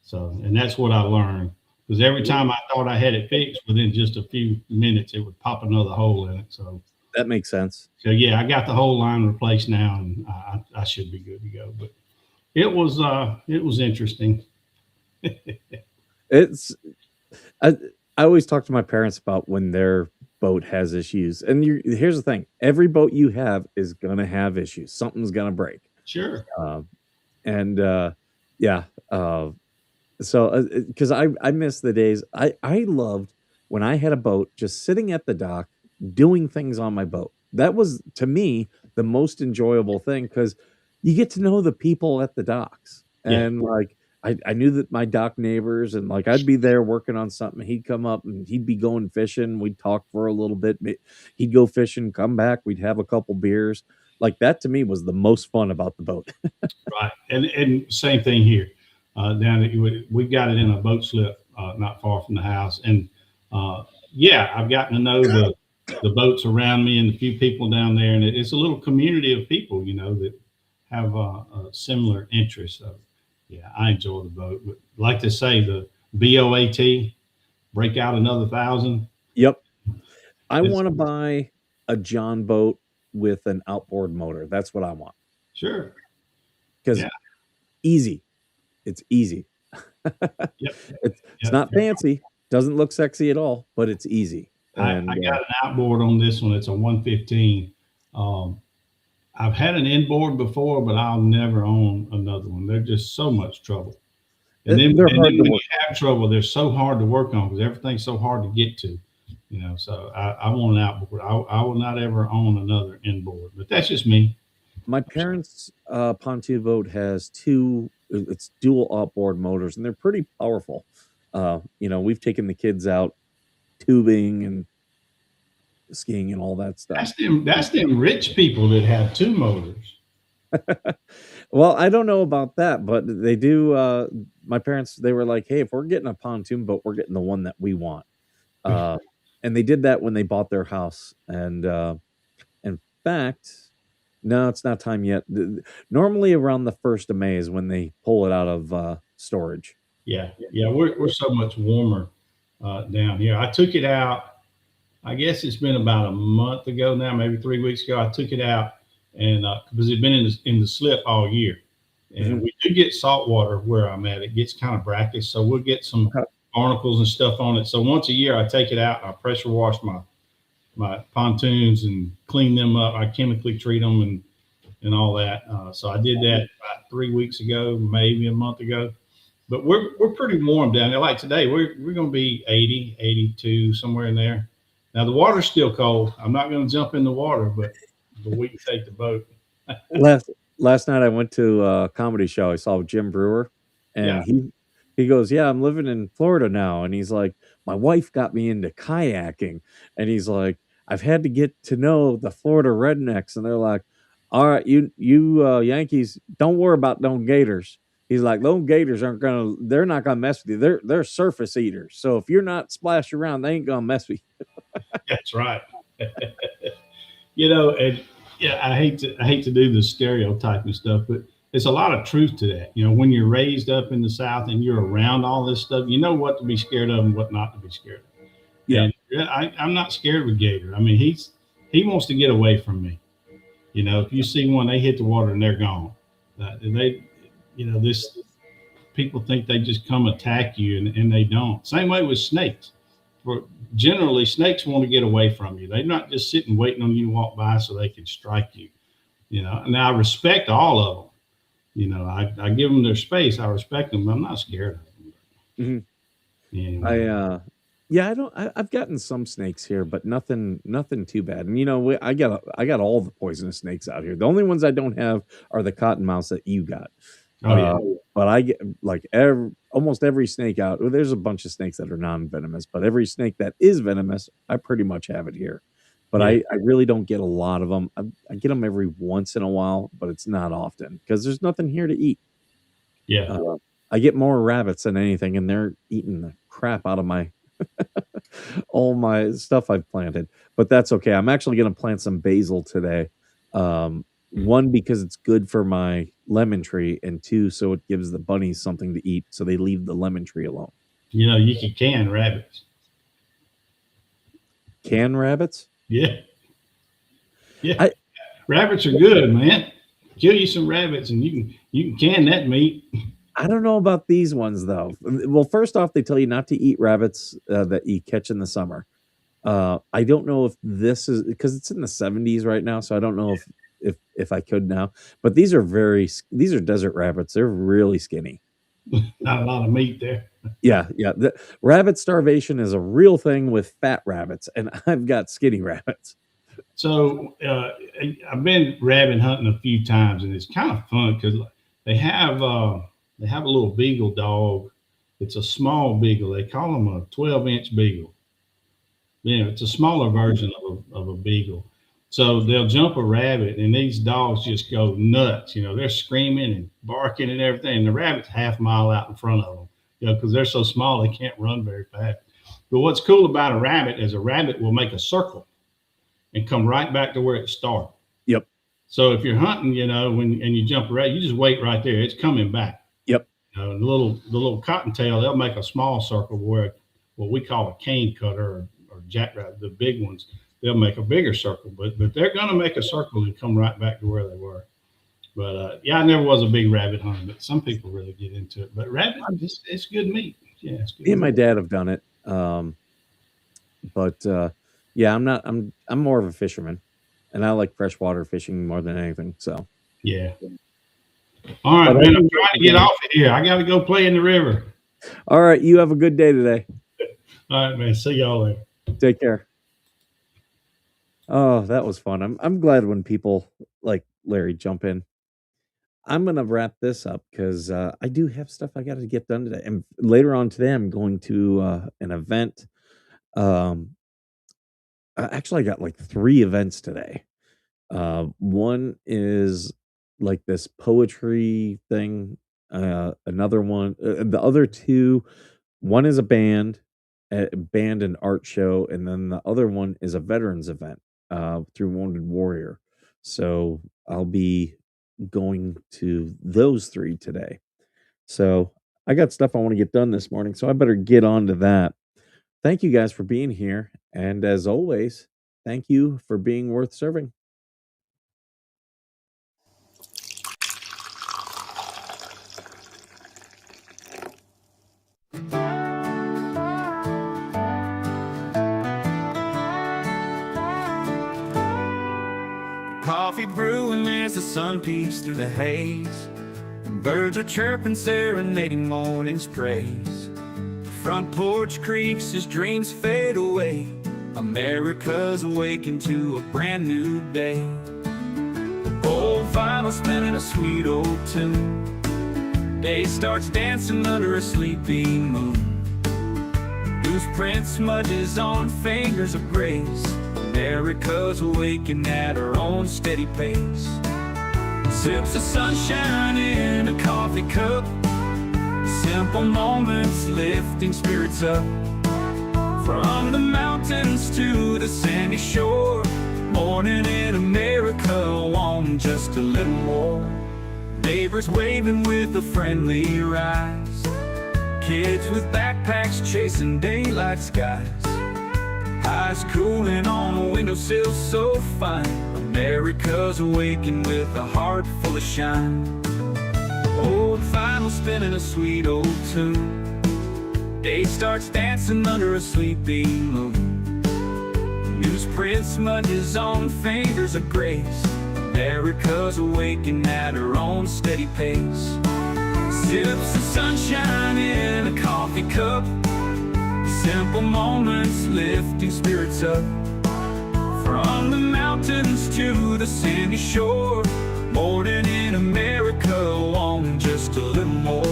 So, and that's what I learned, because every time I thought I had it fixed, within just a few minutes, it would pop another hole in it. So that makes sense. So yeah, I got the whole line replaced now, and I should be good to go. But it was interesting. I always talk to my parents about when their boat has issues, and here's the thing: every boat you have is gonna have issues. Something's gonna break. Sure. So because I miss the days. I loved when I had a boat just sitting at the dock doing things on my boat. That was, to me, the most enjoyable thing, because you get to know the people at the docks. And like I knew that my dock neighbors, and like I'd be there working on something. He'd come up and he'd be going fishing. We'd talk for a little bit. He'd go fishing, come back. We'd have a couple beers. Like that to me was the most fun about the boat. Right. And same thing here. Down we've got it in a boat slip not far from the house. And I've gotten to know the boats around me and a few people down there. And it's a little community of people, that have a similar interests. So yeah, I enjoy the boat. But like to say, the BOAT, break out another 1,000. Yep. I want to buy a John boat with an outboard motor. That's what I want. Sure. Because easy. It's easy. It's not fancy. Doesn't look sexy at all, but it's easy. I got an outboard on this one. It's a 115. I've had an inboard before, but I'll never own another one. They're just so much trouble. And then when you have trouble, they're so hard to work on because everything's so hard to get to. So I want an outboard. I will not ever own another inboard, but that's just me. My parents' pontoon boat has it's dual outboard motors, and they're pretty powerful. We've taken the kids out tubing and skiing and all that stuff. That's them rich people that have two motors. Well, I don't know about that, but they do. My parents, they were like, hey, if we're getting a pontoon boat, we're getting the one that we want. And they did that when they bought their house. And in fact, No, it's not time yet. Normally around the 1st of May is when they pull it out of storage. Yeah, yeah, we're so much warmer down here. I took it out. I guess it's been about a month ago now, maybe 3 weeks ago. I took it out and because it'd been in the slip all year, and Mhm. we do get salt water where I'm at. It gets kind of brackish, so we'll get some Okay. barnacles and stuff on it. So once a year, I take it out. I pressure wash my pontoons and clean them up. I chemically treat them and all that. So I did that about 3 weeks ago, maybe a month ago. But we're pretty warm down there. Like today, we're going to be 80, 82, somewhere in there. Now the water's still cold. I'm not going to jump in the water, but we can take the boat. Last last night I went to a comedy show. I saw Jim Brewer, Yeah, and he goes, "Yeah, I'm living in Florida now." And he's like, "My wife got me into kayaking." And he's like, "I've had to get to know the Florida rednecks." And they're like, "All right, you Yankees, don't worry about them gators." He's like, "Those gators they're not gonna mess with you. They're surface eaters. So if you're not splashed around, they ain't gonna mess with you." that's right. And yeah, I hate to do the stereotyping stuff, but it's a lot of truth to that. When you're raised up in the South and you're around all this stuff, you know what to be scared of and what not to be scared of. Yeah. And yeah, I'm not scared of a gator. I mean, he wants to get away from me. If you see one, they hit the water and they're gone. This people think they just come attack you, and they don't. Same way with snakes. For generally, snakes want to get away from you. They're not just sitting waiting on you to walk by so they can strike you. And I respect all of them. I give them their space. I respect them. But I'm not scared of them. Mhm. I Anyway, yeah, I've gotten some snakes here, but nothing too bad. And I got all the poisonous snakes out here. The only ones I don't have are the cottonmouths that you got. oh yeah, But I get like almost every snake out. Well, there's a bunch of snakes that are non-venomous, but every snake that is venomous, I pretty much have it here. But yeah, I really don't get a lot of them. I get them every once in a while, but it's not often because there's nothing here to eat. yeah. Uh, I get more rabbits than anything, and they're eating the crap out of my all my stuff I've planted. But that's okay. I'm actually going to plant some basil today. One, because it's good for my lemon tree, and two, so it gives the bunnies something to eat, so they leave the lemon tree alone. You can rabbits. Can rabbits? Yeah, yeah. I Rabbits are good, man. Kill you some rabbits, and you can can that meat. I don't know about these ones though. Well, first off, they tell you not to eat rabbits that you catch in the summer. I don't know if this is because it's in the 70s right now, so I don't know if I could now. But these are desert rabbits. They're really skinny. Not a lot of meat there. Yeah, yeah. The rabbit starvation is a real thing with fat rabbits, and I've got skinny rabbits. So I've been rabbit hunting a few times, and it's kind of fun because they have uh, they have a little beagle dog. It's a small beagle. They call them a 12-inch beagle. It's a smaller version of a beagle. So they'll jump a rabbit, and these dogs just go nuts. They're screaming and barking and everything. And the rabbit's half a mile out in front of them. Because they're so small, they can't run very fast. But what's cool about a rabbit is a rabbit will make a circle and come right back to where it started. Yep, So if you're hunting, and you jump a rabbit, you just wait right there. It's coming back. yep. The little cottontail, they'll make a small circle where what we call a cane cutter or jackrabbit, the big ones, they'll make a bigger circle. But they're going to make a circle and come right back to where they were. But yeah, I never was a big rabbit hunter, but some people really get into it. But rabbit, it's good meat. Yeah, it's good Me and my meat. dad have done it. But yeah, I'm not. I'm more of a fisherman, and I like freshwater fishing more than anything. So, Yeah. All right, but I man. I'm do trying to get off of here. I got to go play in the river. all right. You have a good day today. All right, man. See y'all later. Take care. Oh, that was fun. I'm glad when people like Larry jump in. I'm gonna wrap this up because I do have stuff I got to get done today, and later on today I'm going to an event. Um, actually, I got like 3 events today. One is like this poetry thing. Another one, the other two, one is a band and art show, and then the other one is a veterans event through Wounded Warrior. So I'll be going to those 3 today. So I got stuff I want to get done this morning, so I better get on to that. Thank you guys for being here. And as always, thank you for being worth serving. Coffee brewing as the sun peeks through the haze. Birds are chirping, serenading morning's praise. Front porch creaks as dreams fade away. America's awakened to a brand new day. Old vinyl spinning a sweet old tune. Day starts dancing under a sleepy moon. Loose print smudges on fingers of grace. America's awakened at her own steady pace. Sips of sunshine in a coffee cup. Simple moments lifting spirits up. From the mountains to the sandy shore. Morning in America, want just a little more. Neighbors waving with a friendly rise. Kids with backpacks chasing daylight skies. Eyes cooling on a windowsill so fine. America's awakened with a heart full of shine. Old vinyl spinning a sweet old tune. Day starts dancing under a sleepy moon. Newsprint smudges on fingers of grace. America's awakened at her own steady pace. Sips of sunshine in a coffee cup. Simple moments lifting spirits up. From the mountains to the sandy shore. Morning in America, want just a little more.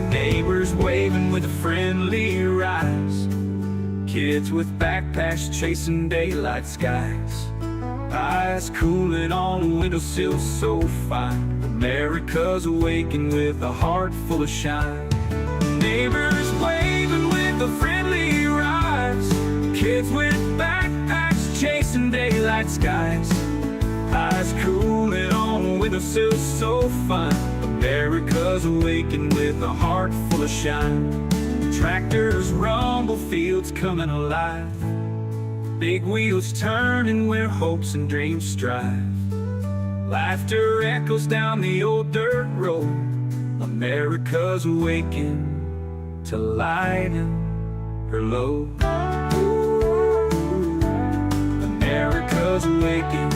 Neighbors waving with a friendly rise. Kids with backpacks chasing daylight skies. Eyes cooling on a windowsill so fine. America's awakened with a heart full of shine. Neighbors waving with a friendly rise. Kids with backpacks chasing daylight skies. Eyes cooling on a windowsill so fine. America's awakened with a heart full of shine. Tractors rumble, fields coming alive. Big wheels turning where hopes and dreams strive. Laughter echoes down the old dirt road. America's awakened to lighten her load. America's awakened